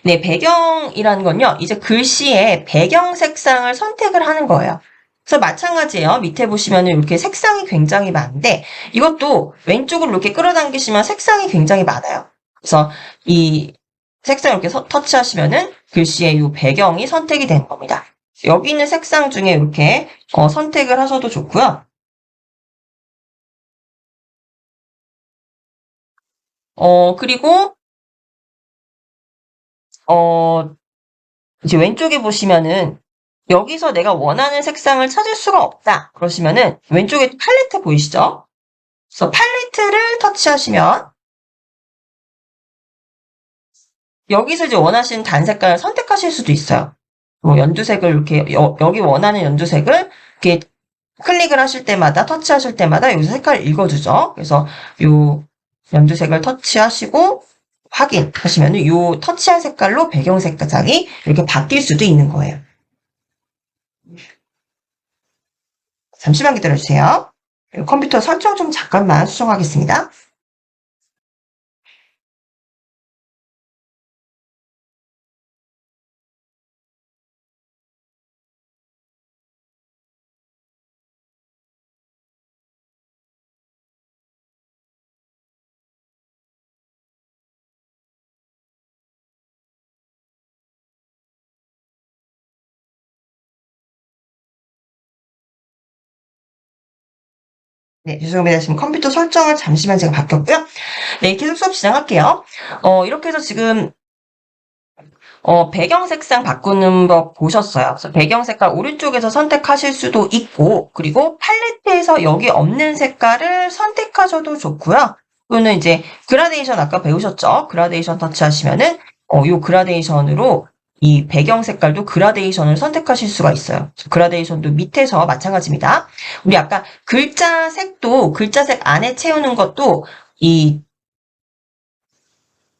네, 배경이라는 건요, 이제 글씨의 배경 색상을 선택을 하는 거예요. 그래서 마찬가지예요. 밑에 보시면 이렇게 색상이 굉장히 많은데, 이것도 왼쪽으로 이렇게 끌어당기시면 색상이 굉장히 많아요. 그래서 이 색상을 이렇게 터치하시면은 글씨의 이 배경이 선택이 되는 겁니다. 여기 있는 색상 중에 이렇게 선택을 하셔도 좋고요. 그리고 어, 이제 왼쪽에 보시면은 여기서 내가 원하는 색상을 찾을 수가 없다. 그러시면은 왼쪽에 팔레트 보이시죠? 그래서 팔레트를 터치하시면 여기서 이제 원하시는 단 색깔을 선택하실 수도 있어요. 뭐 연두색을 이렇게 여기 원하는 연두색을 이렇게 클릭을 하실 때마다 터치하실 때마다 여기서 색깔을 읽어주죠. 그래서 요 연두색을 터치하시고 확인하시면 요 터치한 색깔로 배경 색상이 이렇게 바뀔 수도 있는 거예요. 잠시만 기다려주세요. 컴퓨터 설정 좀 잠깐만 수정하겠습니다. 네, 죄송합니다. 지금 컴퓨터 설정을 잠시만 제가 바꿨고요. 네, 계속 수업 진행할게요. 이렇게 해서 지금 배경 색상 바꾸는 법 보셨어요. 그래서 배경 색깔 오른쪽에서 선택하실 수도 있고, 그리고 팔레트에서 여기 없는 색깔을 선택하셔도 좋고요. 또는 이제 그라데이션 아까 배우셨죠? 그라데이션 터치하시면은 요 그라데이션으로 이 배경 색깔도 그라데이션을 선택하실 수가 있어요. 그라데이션도 밑에서 마찬가지입니다. 우리 아까 글자 색도 글자 색 안에 채우는 것도 이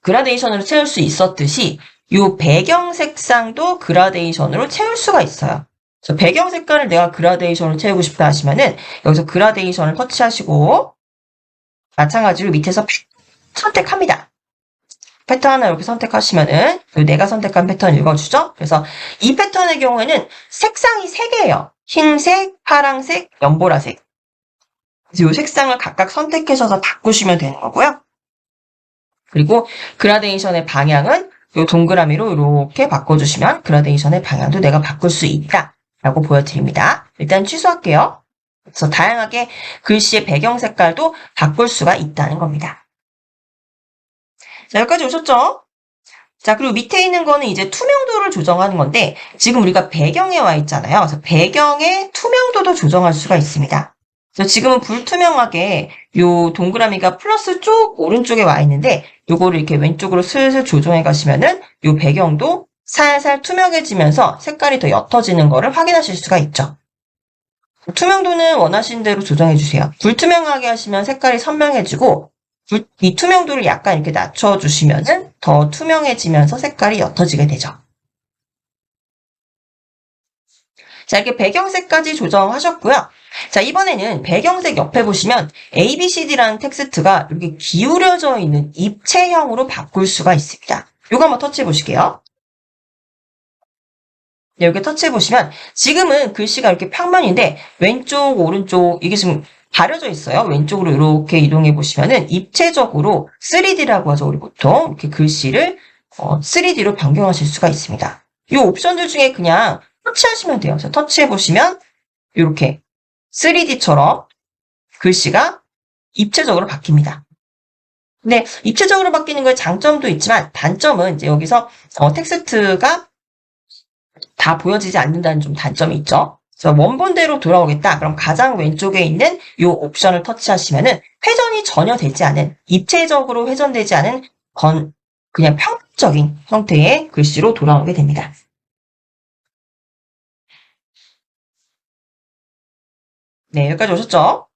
그라데이션으로 채울 수 있었듯이 이 배경 색상도 그라데이션으로 채울 수가 있어요. 그래서 배경 색깔을 내가 그라데이션으로 채우고 싶다 하시면은 여기서 그라데이션을 터치하시고 마찬가지로 밑에서 선택합니다. 패턴 하나 이렇게 선택하시면은 내가 선택한 패턴 읽어주죠. 그래서 이 패턴의 경우에는 색상이 3개예요. 흰색, 파랑색, 연보라색. 이 색상을 각각 선택하셔서 바꾸시면 되는 거고요. 그리고 그라데이션의 방향은 이 동그라미로 이렇게 바꿔주시면 그라데이션의 방향도 내가 바꿀 수 있다라고 보여드립니다. 일단 취소할게요. 그래서 다양하게 글씨의 배경 색깔도 바꿀 수가 있다는 겁니다. 자, 여기까지 오셨죠? 자, 그리고 밑에 있는 거는 이제 투명도를 조정하는 건데 지금 우리가 배경에 와 있잖아요. 그래서 배경의 투명도도 조정할 수가 있습니다. 그래서 지금은 불투명하게 요 동그라미가 플러스 쪽 오른쪽에 와 있는데 요거를 이렇게 왼쪽으로 슬슬 조정해 가시면은 요 배경도 살살 투명해지면서 색깔이 더 옅어지는 거를 확인하실 수가 있죠. 투명도는 원하시는 대로 조정해 주세요. 불투명하게 하시면 색깔이 선명해지고 이 투명도를 약간 이렇게 낮춰주시면은 더 투명해지면서 색깔이 옅어지게 되죠. 자, 이렇게 배경색까지 조정하셨고요. 자, 이번에는 배경색 옆에 보시면 ABCD라는 텍스트가 이렇게 기울여져 있는 입체형으로 바꿀 수가 있습니다. 이거 한번 터치해 보실게요. 네, 이렇게 터치해 보시면 지금은 글씨가 이렇게 평면인데 왼쪽, 오른쪽 이게 지금 가려져 있어요. 왼쪽으로 이렇게 이동해 보시면은 입체적으로 3D라고 하죠. 우리 보통 이렇게 글씨를 3D로 변경하실 수가 있습니다. 이 옵션들 중에 그냥 터치하시면 돼요. 그래서 터치해 보시면 이렇게 3D처럼 글씨가 입체적으로 바뀝니다. 근데 입체적으로 바뀌는 거에 장점도 있지만 단점은 이제 여기서 텍스트가 다 보여지지 않는다는 좀 단점이 있죠. 그래서 원본대로 돌아오겠다. 그럼 가장 왼쪽에 있는 이 옵션을 터치하시면은 회전이 전혀 되지 않은, 입체적으로 회전되지 않은 그냥 평적인 형태의 글씨로 돌아오게 됩니다. 네, 여기까지 오셨죠?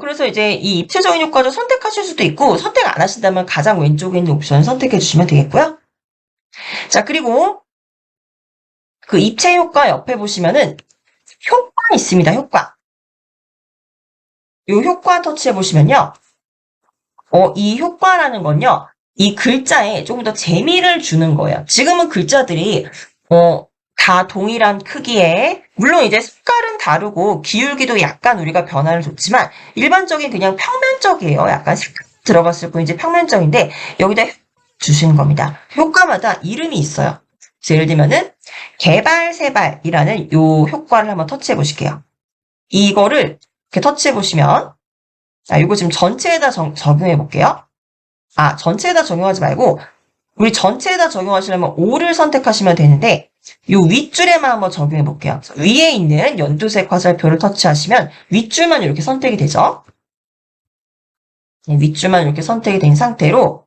그래서 이제 이 입체적인 효과를 선택하실 수도 있고, 선택 안 하신다면 가장 왼쪽에 있는 옵션 선택해 주시면 되겠고요. 자, 그리고 그 입체 효과 옆에 보시면은 효과 있습니다, 효과. 이 효과 터치해 보시면요. 이 효과라는 건요. 이 글자에 조금 더 재미를 주는 거예요. 지금은 글자들이 다 동일한 크기에 물론 이제 색깔은 다르고 기울기도 약간 우리가 변화를 줬지만 일반적인 그냥 평면적이에요. 약간 색깔 들어갔을 뿐이지 평면적인데 여기다 주시는 겁니다. 효과마다 이름이 있어요. 예를 들면은 개발세발이라는 요 효과를 한번 터치해 보실게요. 이거를 이렇게 터치해 보시면 이거 지금 전체에다 적용해 볼게요. 전체에다 적용하지 말고 우리 전체에다 적용하시려면 5를 선택하시면 되는데 이 윗줄에만 한번 적용해 볼게요. 위에 있는 연두색 화살표를 터치하시면 윗줄만 이렇게 선택이 되죠. 네, 윗줄만 이렇게 선택이 된 상태로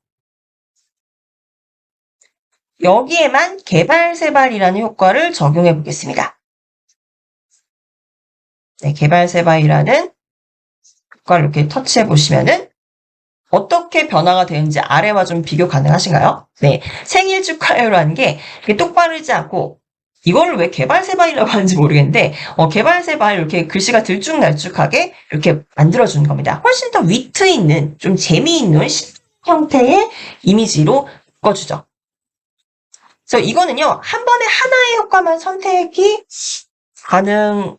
여기에만 개발세발이라는 효과를 적용해 보겠습니다. 네, 개발세발이라는 효과를 이렇게 터치해 보시면은 어떻게 변화가 되는지 아래와 좀 비교 가능하신가요? 네, 생일 축하해요라는 게 똑바르지 않고 이거를 왜 개발세발이라고 하는지 모르겠는데 개발세발 이렇게 글씨가 들쭉날쭉하게 이렇게 만들어주는 겁니다. 훨씬 더 위트 있는 좀 재미있는 형태의 이미지로 바꿔주죠. 그래서 이거는요 한 번에 하나의 효과만 선택이 가능한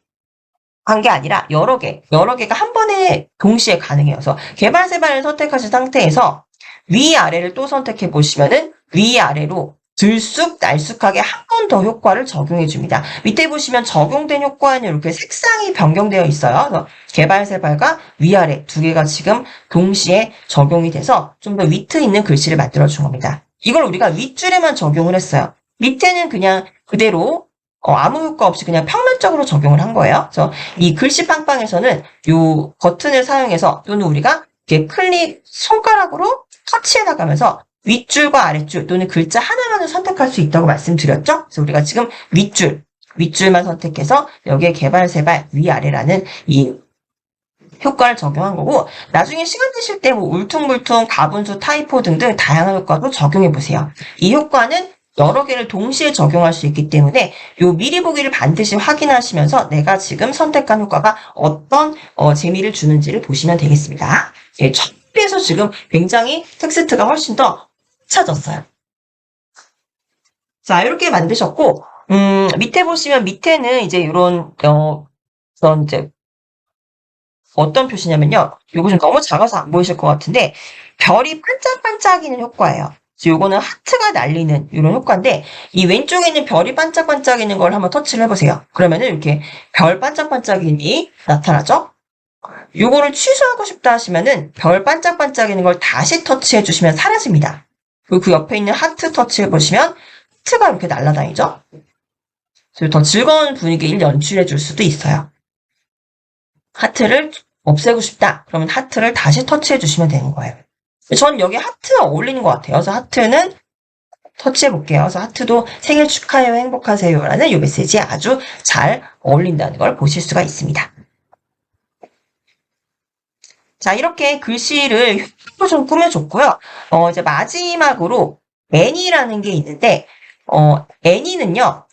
게 아니라 여러 개가 한 번에 동시에 가능해요. 그래서 개발세발을 선택하신 상태에서 위아래를 또 선택해 보시면은 위아래로 들쑥날쑥하게 한 번 더 효과를 적용해 줍니다. 밑에 보시면 적용된 효과에는 이렇게 색상이 변경되어 있어요. 그래서 개발세발과 위아래 두 개가 지금 동시에 적용이 돼서 좀 더 위트 있는 글씨를 만들어 준 겁니다. 이걸 우리가 윗줄에만 적용을 했어요. 밑에는 그냥 그대로 아무 효과 없이 그냥 평면적으로 적용을 한 거예요. 그래서 이 글씨 빵빵에서는 이 버튼을 사용해서 또는 우리가 이렇게 손가락으로 터치해 나가면서 윗줄과 아랫줄 또는 글자 하나만을 선택할 수 있다고 말씀드렸죠? 그래서 우리가 지금 윗줄만 선택해서 여기에 개발세발 위아래라는 이 효과를 적용한 거고 나중에 시간 되실 때 뭐 울퉁불퉁, 가분수, 타이포 등등 다양한 효과도 적용해 보세요. 이 효과는 여러 개를 동시에 적용할 수 있기 때문에 요 미리 보기를 반드시 확인하시면서 내가 지금 선택한 효과가 어떤 재미를 주는지를 보시면 되겠습니다. 예, 첫 비해서 지금 굉장히 텍스트가 훨씬 더 찾았어요. 자, 이렇게 만드셨고 밑에 보시면 밑에는 이제 이런 이제 어떤 표시냐면요. 요거 좀 너무 작아서 안 보이실 것 같은데 별이 반짝반짝이는 효과예요. 요거는 하트가 날리는 이런 효과인데 이 왼쪽에 있는 별이 반짝반짝이는 걸 한번 터치를 해보세요. 그러면은 이렇게 별 반짝반짝임이 나타나죠? 요거를 취소하고 싶다 하시면은 별 반짝반짝이는 걸 다시 터치해 주시면 사라집니다. 그리고 그 옆에 있는 하트 터치해 보시면 하트가 이렇게 날아다니죠? 그래서 더 즐거운 분위기를 연출해 줄 수도 있어요. 하트를 없애고 싶다. 그러면 하트를 다시 터치해 주시면 되는 거예요. 전 여기 하트가 어울리는 것 같아요. 그래서 하트는 터치해 볼게요. 그래서 하트도 생일 축하해요, 행복하세요 라는 이 메시지에 아주 잘 어울린다는 걸 보실 수가 있습니다. 자, 이렇게 글씨를 흉으로 좀 꾸며줬고요. 이제 마지막으로 애니라는 게 있는데, 애니는요,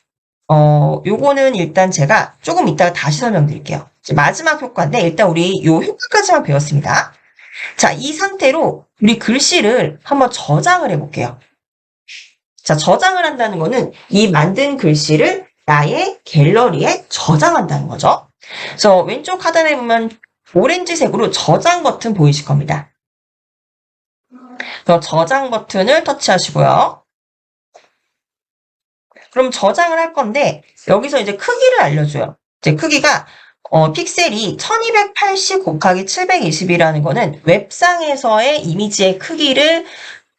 요거는 일단 제가 조금 이따가 다시 설명드릴게요. 마지막 효과인데, 일단 우리 요 효과까지만 배웠습니다. 자, 이 상태로 우리 글씨를 한번 저장을 해볼게요. 자, 저장을 한다는 거는 이 만든 글씨를 나의 갤러리에 저장한다는 거죠. 그래서 왼쪽 하단에 보면 오렌지색으로 저장 버튼 보이실 겁니다. 그래서 저장 버튼을 터치하시고요. 그럼 저장을 할 건데 여기서 이제 크기를 알려줘요. 이제 크기가 픽셀이 1280 곱하기 720이라는 거는 웹상에서의 이미지의 크기를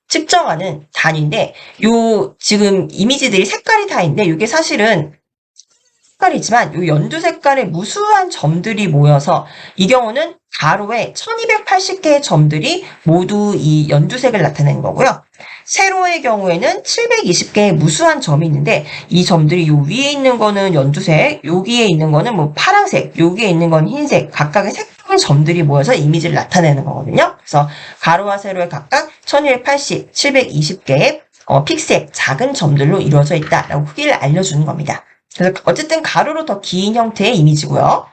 측정하는 단위인데 요 지금 이미지들이 색깔이 다 있는데 이게 사실은 색깔이지만 요 연두 색깔의 무수한 점들이 모여서 이 경우는 가로에 1280개의 점들이 모두 이 연두색을 나타내는 거고요. 세로의 경우에는 720개의 무수한 점이 있는데 이 점들이 요 위에 있는 거는 연두색, 여기에 있는 거는 뭐 파란색, 여기에 있는 건 흰색, 각각의 색깔의 점들이 모여서 이미지를 나타내는 거거든요. 그래서 가로와 세로에 각각 1280, 720개의 픽셀, 작은 점들로 이루어져 있다라고 크기를 알려주는 겁니다. 그래서 어쨌든 가로로 더 긴 형태의 이미지고요.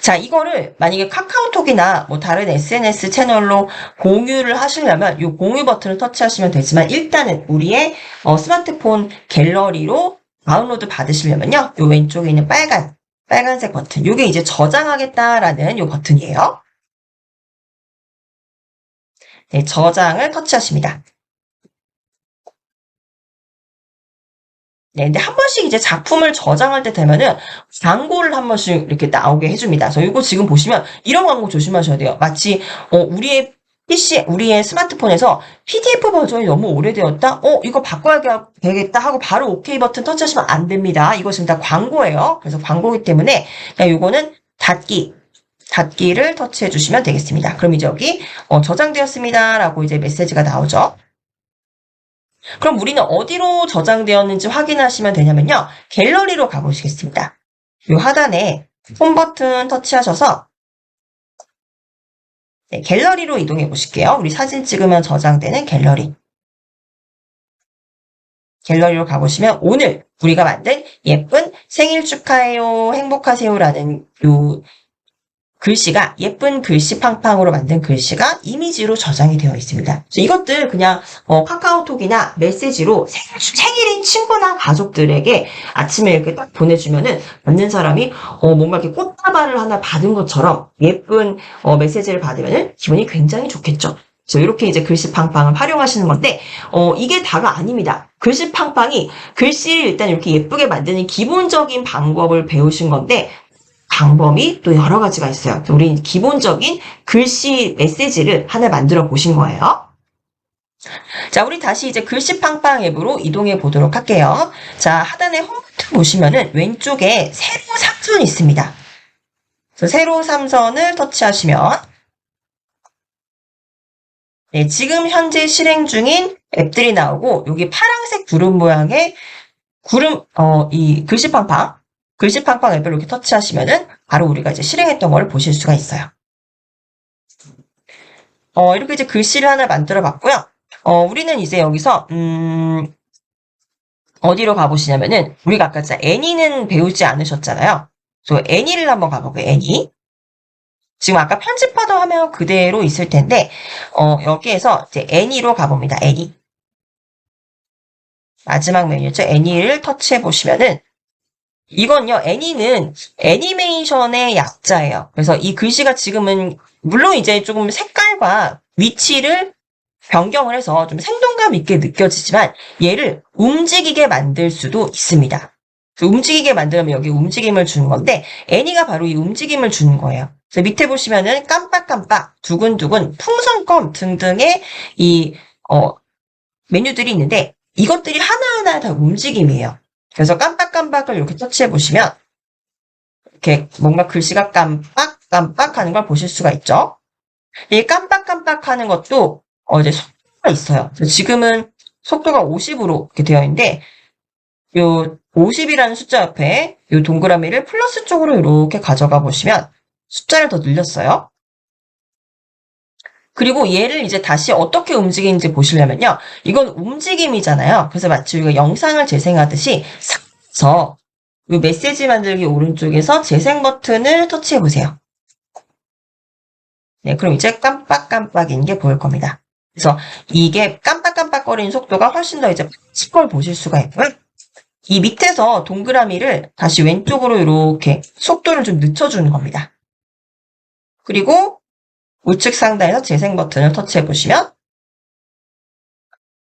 자, 이거를 만약에 카카오톡이나 뭐 다른 SNS 채널로 공유를 하시려면 이 공유 버튼을 터치하시면 되지만 일단은 우리의 스마트폰 갤러리로 다운로드 받으시려면요. 이 왼쪽에 있는 빨간색 버튼, 이게 이제 저장하겠다라는 이 버튼이에요. 네, 저장을 터치하십니다. 네, 근데 한 번씩 이제 작품을 저장할 때 되면은 광고를 한 번씩 이렇게 나오게 해줍니다. 그래서 이거 지금 보시면 이런 광고 조심하셔야 돼요. 마치 우리의 PC, 우리의 스마트폰에서 PDF 버전이 너무 오래되었다? 이거 바꿔야 되겠다 하고 바로 OK 버튼 터치하시면 안 됩니다. 이거 지금 다 광고예요. 그래서 광고이기 때문에 그냥 이거는 닫기를 터치해 주시면 되겠습니다. 그럼 이제 여기 저장되었습니다 라고 이제 메시지가 나오죠. 그럼 우리는 어디로 저장되었는지 확인하시면 되냐면요. 갤러리로 가보시겠습니다. 이 하단에 홈 버튼 터치하셔서 네, 갤러리로 이동해 보실게요. 우리 사진 찍으면 저장되는 갤러리. 갤러리로 가보시면 오늘 우리가 만든 예쁜 생일 축하해요, 행복하세요라는 요 글씨가 예쁜 글씨 팡팡으로 만든 글씨가 이미지로 저장이 되어 있습니다. 그래서 이것들 그냥 카카오톡이나 메시지로 생일인 친구나 가족들에게 아침에 이렇게 딱 보내주면은 받는 사람이 뭔가 이렇게 꽃다발을 하나 받은 것처럼 예쁜 메시지를 받으면은 기분이 굉장히 좋겠죠. 그래서 이렇게 이제 글씨 팡팡을 활용하시는 건데 이게 다가 아닙니다. 글씨 팡팡이 글씨를 일단 이렇게 예쁘게 만드는 기본적인 방법을 배우신 건데 방법이 또 여러 가지가 있어요. 우리 기본적인 글씨 메시지를 하나 만들어 보신 거예요. 자, 우리 다시 이제 글씨 팡팡 앱으로 이동해 보도록 할게요. 자, 하단에 홈 버튼 보시면은 왼쪽에 세로 3선이 있습니다. 그래서 세로 3선을 터치하시면 네, 지금 현재 실행 중인 앱들이 나오고 여기 파란색 구름 모양의 이 글씨 팡팡 앱을 이렇게 터치하시면은 바로 우리가 이제 실행했던 걸 보실 수가 있어요. 이렇게 이제 글씨를 하나 만들어 봤고요. 우리는 이제 여기서, 어디로 가보시냐면은, 우리가 아까 진짜 애니는 배우지 않으셨잖아요. 그래서 애니를 한번 가볼게요, 애니. 지금 아까 편집하던 화면 그대로 있을 텐데, 여기에서 이제 애니로 가봅니다, 애니. 마지막 메뉴죠. 애니를 터치해 보시면은, 이건요, 애니는 애니메이션의 약자예요. 그래서 이 글씨가 지금은, 물론 이제 조금 색깔과 위치를 변경을 해서 좀 생동감 있게 느껴지지만 얘를 움직이게 만들 수도 있습니다. 움직이게 만들면 여기 움직임을 주는 건데 애니가 바로 이 움직임을 주는 거예요. 그래서 밑에 보시면은 깜빡깜빡, 두근두근, 풍선껌 등등의 이 메뉴들이 있는데 이것들이 하나하나 다 움직임이에요. 그래서 깜빡깜빡을 이렇게 터치해 보시면 이렇게 뭔가 글씨가 깜빡깜빡 하는 걸 보실 수가 있죠. 이 깜빡깜빡 하는 것도 이제 속도가 있어요. 지금은 속도가 50으로 이렇게 되어 있는데 요 50이라는 숫자 옆에 요 동그라미를 플러스 쪽으로 이렇게 가져가 보시면 숫자를 더 늘렸어요. 그리고 얘를 이제 다시 어떻게 움직이는지 보시려면요. 이건 움직임이잖아요. 그래서 마치 우리가 영상을 재생하듯이 서 요 메시지 만들기 오른쪽에서 재생 버튼을 터치해 보세요. 네, 그럼 이제 깜빡깜빡인 게 보일 겁니다. 그래서 이게 깜빡깜빡거리는 속도가 훨씬 더 이제 빠른 걸 보실 수가 있고요. 이 밑에서 동그라미를 다시 왼쪽으로 이렇게 속도를 좀 늦춰주는 겁니다. 그리고 우측 상단에서 재생 버튼을 터치해 보시면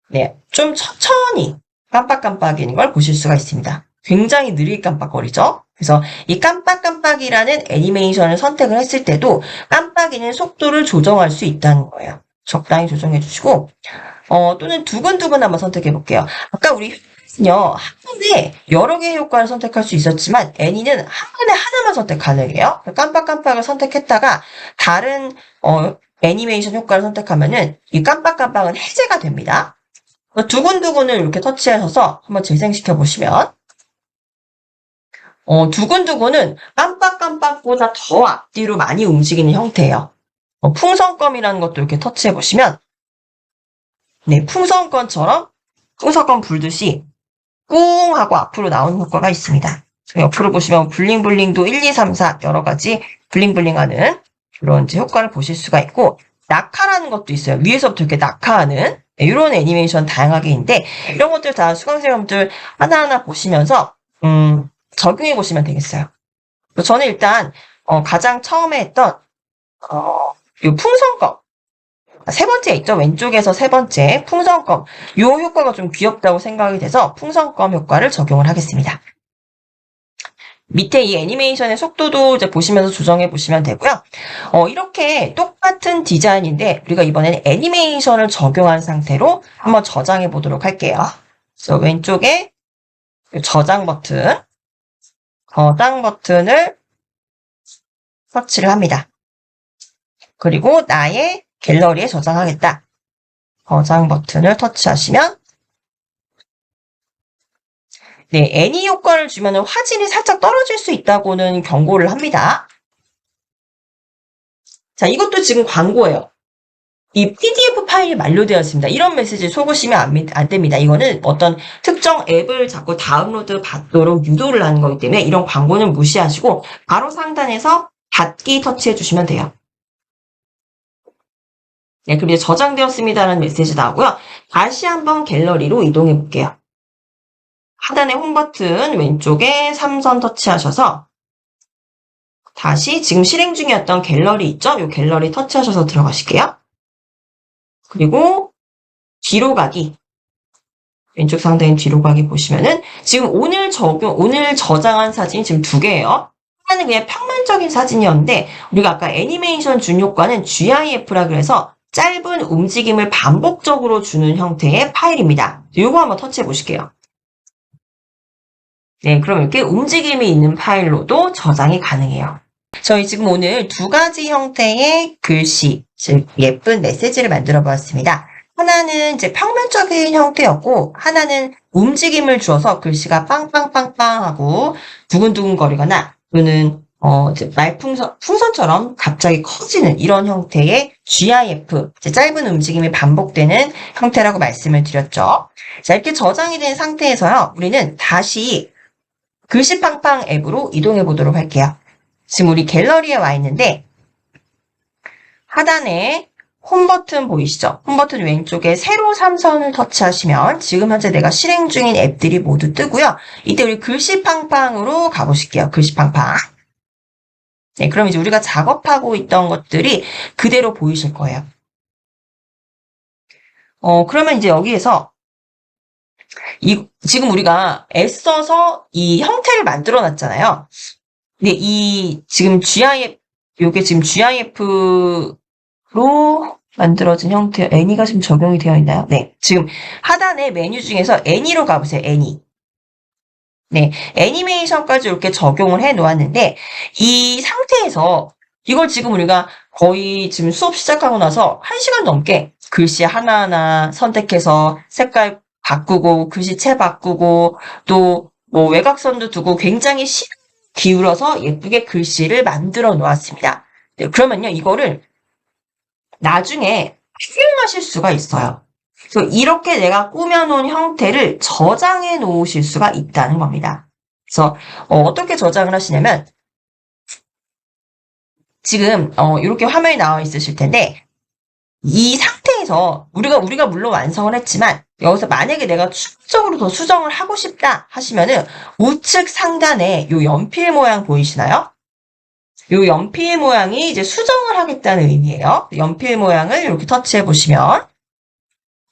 네, 좀 천천히 깜빡깜빡인 걸 보실 수가 있습니다. 굉장히 느리게 깜빡거리죠? 그래서 이 깜빡깜빡이라는 애니메이션을 선택을 했을 때도 깜빡이는 속도를 조정할 수 있다는 거예요. 적당히 조정해 주시고 또는 두근두근 한번 선택해 볼게요. 아까 우리 요 한번에 여러 개의 효과를 선택할 수 있었지만 애니는 한 번에 하나만 선택 가능해요. 깜빡깜빡을 선택했다가 다른 애니메이션 효과를 선택하면은 이 깜빡깜빡은 해제가 됩니다. 두근두근을 이렇게 터치하셔서 한번 재생시켜 보시면 두근두근은 깜빡깜빡보다 더 앞뒤로 많이 움직이는 형태예요. 풍선껌이라는 것도 이렇게 터치해 보시면 네, 풍선껌처럼 풍선껌 불듯이 꿍 하고 앞으로 나오는 효과가 있습니다. 옆으로 보시면 블링블링도 1, 2, 3, 4 여러 가지 블링블링하는 그런 이제 효과를 보실 수가 있고 낙하라는 것도 있어요. 위에서부터 이렇게 낙하하는 이런 애니메이션 다양하게 있는데 이런 것들 다 수강생 여러분들 하나하나 보시면서 적용해 보시면 되겠어요. 저는 일단 가장 처음에 했던 이 풍선껌 세 번째 있죠? 왼쪽에서 세 번째 풍선껌 이 효과가 좀 귀엽다고 생각이 돼서 풍선껌 효과를 적용을 하겠습니다. 밑에 이 애니메이션의 속도도 이제 보시면서 조정해 보시면 되고요. 이렇게 똑같은 디자인인데 우리가 이번에는 애니메이션을 적용한 상태로 한번 저장해 보도록 할게요. 그래서 왼쪽에 저장 버튼을 터치를 합니다. 그리고 나의 갤러리에 저장하겠다. 저장 버튼을 터치하시면 네, 애니 효과를 주면 화질이 살짝 떨어질 수 있다고는 경고를 합니다. 자, 이것도 지금 광고예요. 이 PDF 파일이 만료되었습니다. 이런 메시지 속으시면 안 됩니다. 이거는 어떤 특정 앱을 자꾸 다운로드 받도록 유도를 하는 거기 때문에 이런 광고는 무시하시고 바로 상단에서 닫기 터치해 주시면 돼요. 네, 그럼 이제 저장되었습니다라는 메시지 나오고요. 다시 한번 갤러리로 이동해 볼게요. 하단의 홈 버튼 왼쪽에 3선 터치하셔서 다시 지금 실행 중이었던 갤러리 있죠? 이 갤러리 터치하셔서 들어가실게요. 그리고 뒤로 가기. 왼쪽 상단에 뒤로 가기 보시면은 지금 오늘 저장한 사진이 지금 2개예요. 하나는 그냥 평면적인 사진이었는데 우리가 아까 애니메이션 준 효과는 GIF라 그래서 짧은 움직임을 반복적으로 주는 형태의 파일입니다. 이거 한번 터치해 보실게요. 네, 그럼 이렇게 움직임이 있는 파일로도 저장이 가능해요. 저희 지금 오늘 2가지 형태의 글씨, 즉 예쁜 메시지를 만들어 보았습니다. 하나는 이제 평면적인 형태였고 하나는 움직임을 주어서 글씨가 빵빵빵빵 하고 두근두근거리거나 또는 이제 풍선처럼 갑자기 커지는 이런 형태의 GIF, 짧은 움직임이 반복되는 형태라고 말씀을 드렸죠. 자, 이렇게 저장이 된 상태에서요, 우리는 다시 글씨팡팡 앱으로 이동해 보도록 할게요. 지금 우리 갤러리에 와 있는데 하단에 홈 버튼 보이시죠? 홈 버튼 왼쪽에 세로 3선을 터치하시면 지금 현재 내가 실행 중인 앱들이 모두 뜨고요. 이때 우리 글씨팡팡으로 가보실게요. 글씨팡팡. 네, 그럼 이제 우리가 작업하고 있던 것들이 그대로 보이실 거예요. 그러면 이제 여기에서 지금 우리가 애써서 이 형태를 만들어 놨잖아요. 근데 지금 요게 지금 GIF로 만들어진 형태, 애니가 지금 적용이 되어 있나요? 네. 지금 하단에 메뉴 중에서 애니로 가보세요. 애니. 네. 애니메이션까지 이렇게 적용을 해 놓았는데, 이 상태에서 이걸 지금 우리가 거의 지금 수업 시작하고 나서 1시간 넘게 글씨 하나하나 선택해서 색깔 바꾸고, 글씨체 바꾸고, 또 뭐 외곽선도 두고 굉장히 시간 기울여서 예쁘게 글씨를 만들어 놓았습니다. 네, 그러면요, 이거를 나중에 활용하실 수가 있어요. 그래서 이렇게 내가 꾸며놓은 형태를 저장해 놓으실 수가 있다는 겁니다. 그래서 어떻게 저장을 하시냐면 지금 이렇게 화면이 나와 있으실 텐데 이 상태에서 우리가 물론 완성을 했지만 여기서 만약에 내가 추가적으로 더 수정을 하고 싶다 하시면은 우측 상단에 요 연필 모양 보이시나요? 요 연필 모양이 이제 수정을 하겠다는 의미예요. 연필 모양을 이렇게 터치해 보시면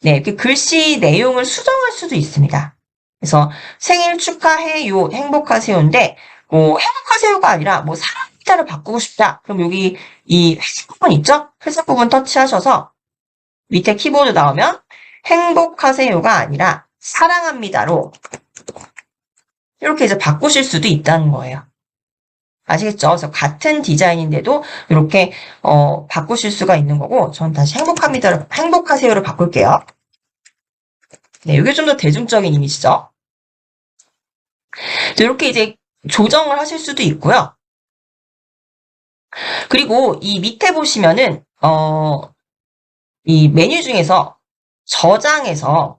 네, 이렇게 글씨 내용을 수정할 수도 있습니다. 그래서 생일 축하해요, 행복하세요인데 뭐 행복하세요가 아니라 뭐 사랑합니다를 바꾸고 싶다. 그럼 여기 이 회색 부분 있죠? 회색 부분 터치하셔서 밑에 키보드 나오면 행복하세요가 아니라 사랑합니다로 이렇게 이제 바꾸실 수도 있다는 거예요. 아시겠죠? 그래서 같은 디자인인데도 이렇게 바꾸실 수가 있는 거고 저는 다시 행복하세요로 바꿀게요. 네, 이게 좀 더 대중적인 이미지죠. 이렇게 이제 조정을 하실 수도 있고요. 그리고 이 밑에 보시면은 이 메뉴 중에서 저장에서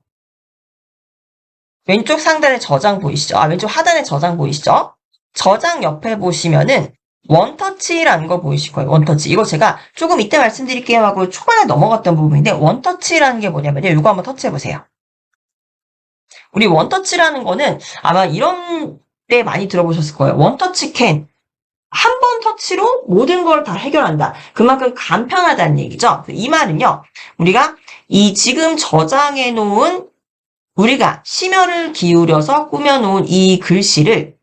왼쪽 상단에 저장 보이시죠? 왼쪽 하단에 저장 보이시죠? 저장 옆에 보시면은 원터치라는 거 보이실 거예요. 원터치. 이거 제가 조금 이때 말씀드릴게요 하고 초반에 넘어갔던 부분인데 원터치라는 게 뭐냐면요. 이거 한번 터치해 보세요. 우리 원터치라는 거는 아마 이런 때 많이 들어보셨을 거예요. 원터치 캔. 한 번 터치로 모든 걸 다 해결한다. 그만큼 간편하다는 얘기죠. 이 말은요. 우리가 이 지금 저장해 놓은 우리가 심혈을 기울여서 꾸며 놓은 이 글씨를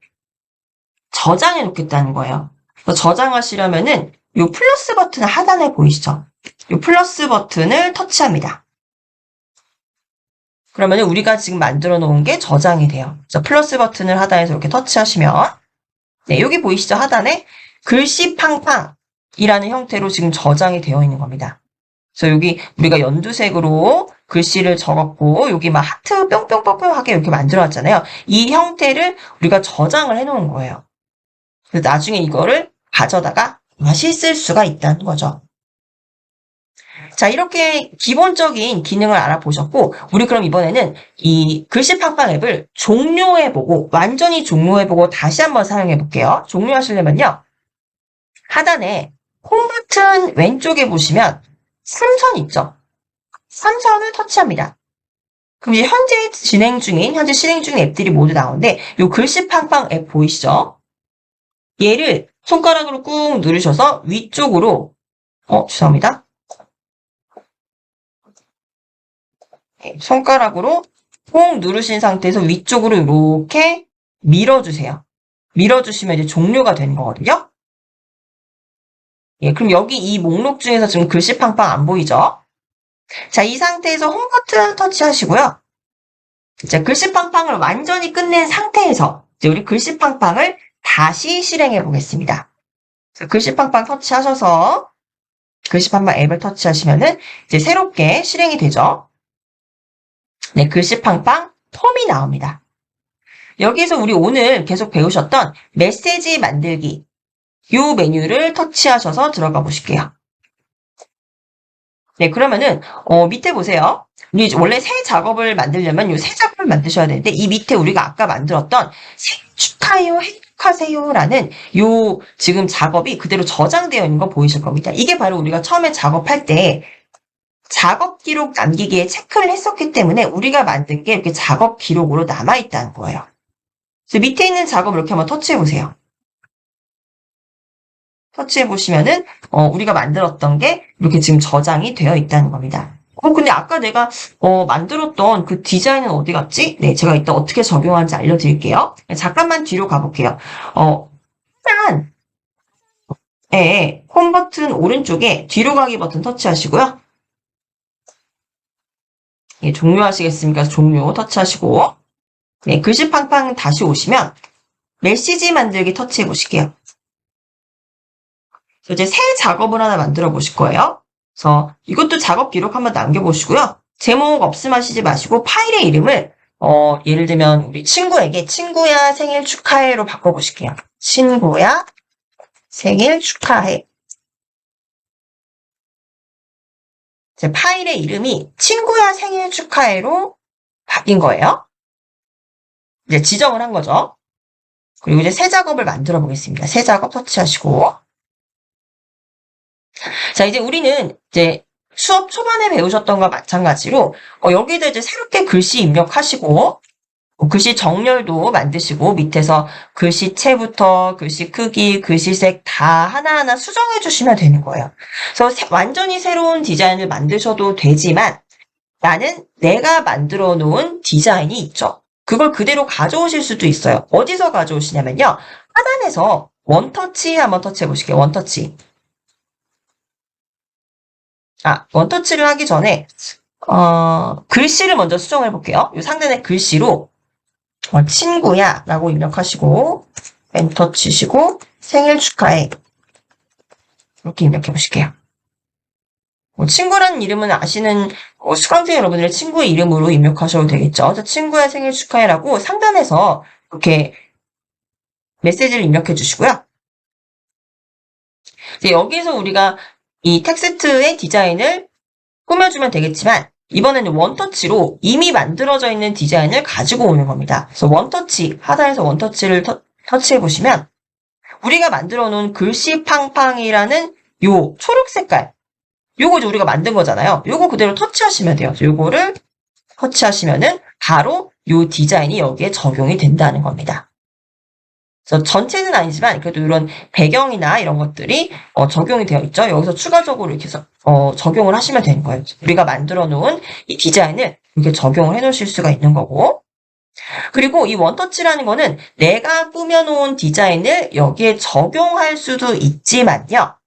저장해 놓겠다는 거예요. 저장하시려면은 요 플러스 버튼 하단에 보이시죠? 요 플러스 버튼을 터치합니다. 그러면 우리가 지금 만들어 놓은 게 저장이 돼요. 그래서 플러스 버튼을 하단에서 이렇게 터치하시면 네, 여기 보이시죠? 하단에 글씨팡팡이라는 형태로 지금 저장이 되어 있는 겁니다. 그래서 여기 우리가 연두색으로 글씨를 적었고 여기 막 하트 뿅뿅뿅뿅하게 이렇게 만들어놨잖아요. 이 형태를 우리가 저장을 해놓은 거예요. 그래서 나중에 이거를 가져다가 다시 쓸 수가 있다는 거죠. 자, 이렇게 기본적인 기능을 알아보셨고 우리 그럼 이번에는 이 글씨팡팡 앱을 종료해보고 완전히 종료해보고 다시 한번 사용해볼게요. 종료하시려면요. 하단에 홈 버튼 왼쪽에 보시면 3선 있죠? 3선을 터치합니다. 그럼 이제 현재 실행 중인 앱들이 모두 나오는데 이 글씨팡팡 앱 보이시죠? 얘를 손가락으로 꾹 누르셔서 위쪽으로 죄송합니다. 손가락으로 꾹 누르신 상태에서 위쪽으로 이렇게 밀어주세요. 밀어주시면 이제 종료가 되는 거거든요. 예, 그럼 여기 이 목록 중에서 지금 글씨팡팡 안 보이죠? 자, 이 상태에서 홈 버튼 터치하시고요. 자, 글씨팡팡을 완전히 끝낸 상태에서 이제 우리 글씨팡팡을 다시 실행해 보겠습니다. 글씨팡팡 터치하셔서 글씨팡팡 앱을 터치하시면은 이제 새롭게 실행이 되죠. 네, 글씨팡팡 폼이 나옵니다. 여기에서 우리 오늘 계속 배우셨던 메시지 만들기 이 메뉴를 터치하셔서 들어가 보실게요. 네, 그러면은 밑에 보세요. 우리 원래 새 작업을 만들려면 이 새 작업을 만드셔야 되는데 이 밑에 우리가 아까 만들었던 생일 축하해요, 행복하세요라는 요 지금 작업이 그대로 저장되어 있는 거 보이실 겁니다. 이게 바로 우리가 처음에 작업할 때 작업 기록 남기기에 체크를 했었기 때문에 우리가 만든 게 이렇게 작업 기록으로 남아있다는 거예요. 그래서 밑에 있는 작업을 이렇게 한번 터치해보세요. 터치해보시면은, 우리가 만들었던 게 이렇게 지금 저장이 되어 있다는 겁니다. 근데 아까 내가, 만들었던 그 디자인은 어디 갔지? 네, 제가 이따 어떻게 적용하는지 알려드릴게요. 잠깐만 뒤로 가볼게요. 하단, 홈 버튼 오른쪽에 뒤로 가기 버튼 터치하시고요. 예, 종료하시겠습니까? 종료 터치하시고, 네, 글씨팡팡 다시 오시면, 메시지 만들기 터치해 보실게요. 이제 새 작업을 하나 만들어 보실 거예요. 그래서 이것도 작업 기록 한번 남겨보시고요. 제목 없음하시지 마시고 파일의 이름을 예를 들면 우리 친구에게 친구야 생일 축하해로 바꿔보실게요. 친구야 생일 축하해. 제 파일의 이름이 친구야 생일 축하해로 바뀐 거예요. 이제 지정을 한 거죠. 그리고 이제 새 작업을 만들어 보겠습니다. 새 작업 터치하시고. 자, 이제 우리는 이제 수업 초반에 배우셨던 것과 마찬가지로 여기에다 이제 새롭게 글씨 입력하시고 글씨 정렬도 만드시고 밑에서 글씨체부터 글씨 크기, 글씨색 다 하나하나 수정해 주시면 되는 거예요. 그래서 완전히 새로운 디자인을 만드셔도 되지만 나는 내가 만들어 놓은 디자인이 있죠. 그걸 그대로 가져오실 수도 있어요. 어디서 가져오시냐면요. 하단에서 원터치 한번 터치해 보실게요. 원터치. 원터치를 하기 전에 글씨를 먼저 수정해 볼게요. 이 상단의 글씨로 친구야 라고 입력하시고 엔터 치시고 생일 축하해 이렇게 입력해 보실게요. 친구라는 이름은 아시는 수강생 여러분들의 친구의 이름으로 입력하셔도 되겠죠. 친구야 생일 축하해라고 상단에서 이렇게 메시지를 입력해 주시고요. 이제 여기서 우리가 이 텍스트의 디자인을 꾸며주면 되겠지만 이번에는 원터치로 이미 만들어져 있는 디자인을 가지고 오는 겁니다. 그래서 원터치, 하단에서 원터치를 터치해 보시면 우리가 만들어 놓은 글씨팡팡이라는 요 초록 색깔 요거 이제 우리가 만든 거잖아요. 요거 그대로 터치하시면 돼요. 요거를 터치하시면은 바로 요 디자인이 여기에 적용이 된다는 겁니다. 그래서 전체는 아니지만 그래도 이런 배경이나 이런 것들이 적용이 되어 있죠. 여기서 추가적으로 이렇게 해서 적용을 하시면 되는 거예요. 우리가 만들어 놓은 이 디자인을 이렇게 적용을 해 놓으실 수가 있는 거고 그리고 이 원터치라는 거는 내가 꾸며 놓은 디자인을 여기에 적용할 수도 있지만요.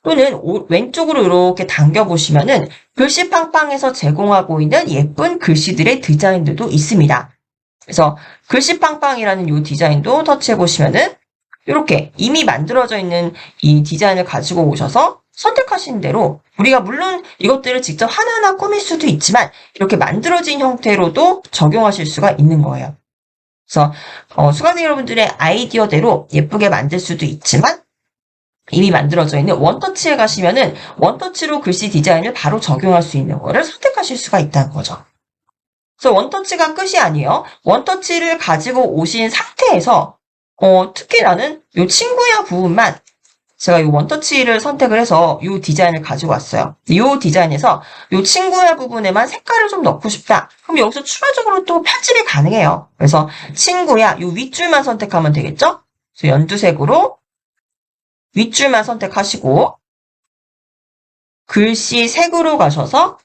또는 왼쪽으로 이렇게 당겨보시면은 글씨팡팡에서 제공하고 있는 예쁜 글씨들의 디자인들도 있습니다. 그래서 글씨팡팡이라는 이 디자인도 터치해보시면은 이렇게 이미 만들어져 있는 이 디자인을 가지고 오셔서 선택하신 대로 우리가 물론 이것들을 직접 하나하나 꾸밀 수도 있지만 이렇게 만들어진 형태로도 적용하실 수가 있는 거예요. 그래서 수강생 여러분들의 아이디어대로 예쁘게 만들 수도 있지만 이미 만들어져 있는 원터치에 가시면은 원터치로 글씨 디자인을 바로 적용할 수 있는 거를 선택하실 수가 있다는 거죠. 그래서 원터치가 끝이 아니에요. 원터치를 가지고 오신 상태에서 특히 나는 이 친구야 부분만 제가 이 원터치를 선택을 해서 이 디자인을 가지고 왔어요. 이 디자인에서 이 친구야 부분에만 색깔을 좀 넣고 싶다. 그럼 여기서 추가적으로 또 편집이 가능해요. 그래서 친구야 이 윗줄만 선택하면 되겠죠? 그래서 연두색으로 윗줄만 선택하시고 글씨 색으로 가셔서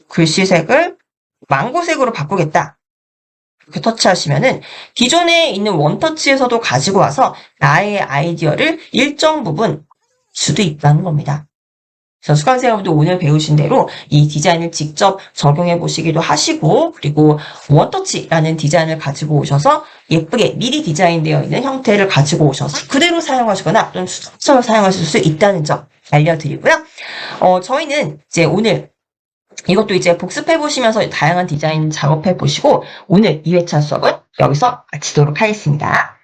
글씨 색을 망고색으로 바꾸겠다. 이렇게 터치하시면은 기존에 있는 원터치에서도 가지고 와서 나의 아이디어를 일정 부분 수도 있다는 겁니다. 그래서 수강생 여러분들 오늘 배우신 대로 이 디자인을 직접 적용해 보시기도 하시고 그리고 원터치라는 디자인을 가지고 오셔서 예쁘게 미리 디자인되어 있는 형태를 가지고 오셔서 그대로 사용하시거나 또는 수정을 사용하실 수 있다는 점 알려드리고요. 저희는 이제 오늘 이것도 이제 복습해 보시면서 다양한 디자인 작업해 보시고 오늘 2회차 수업은 여기서 마치도록 하겠습니다.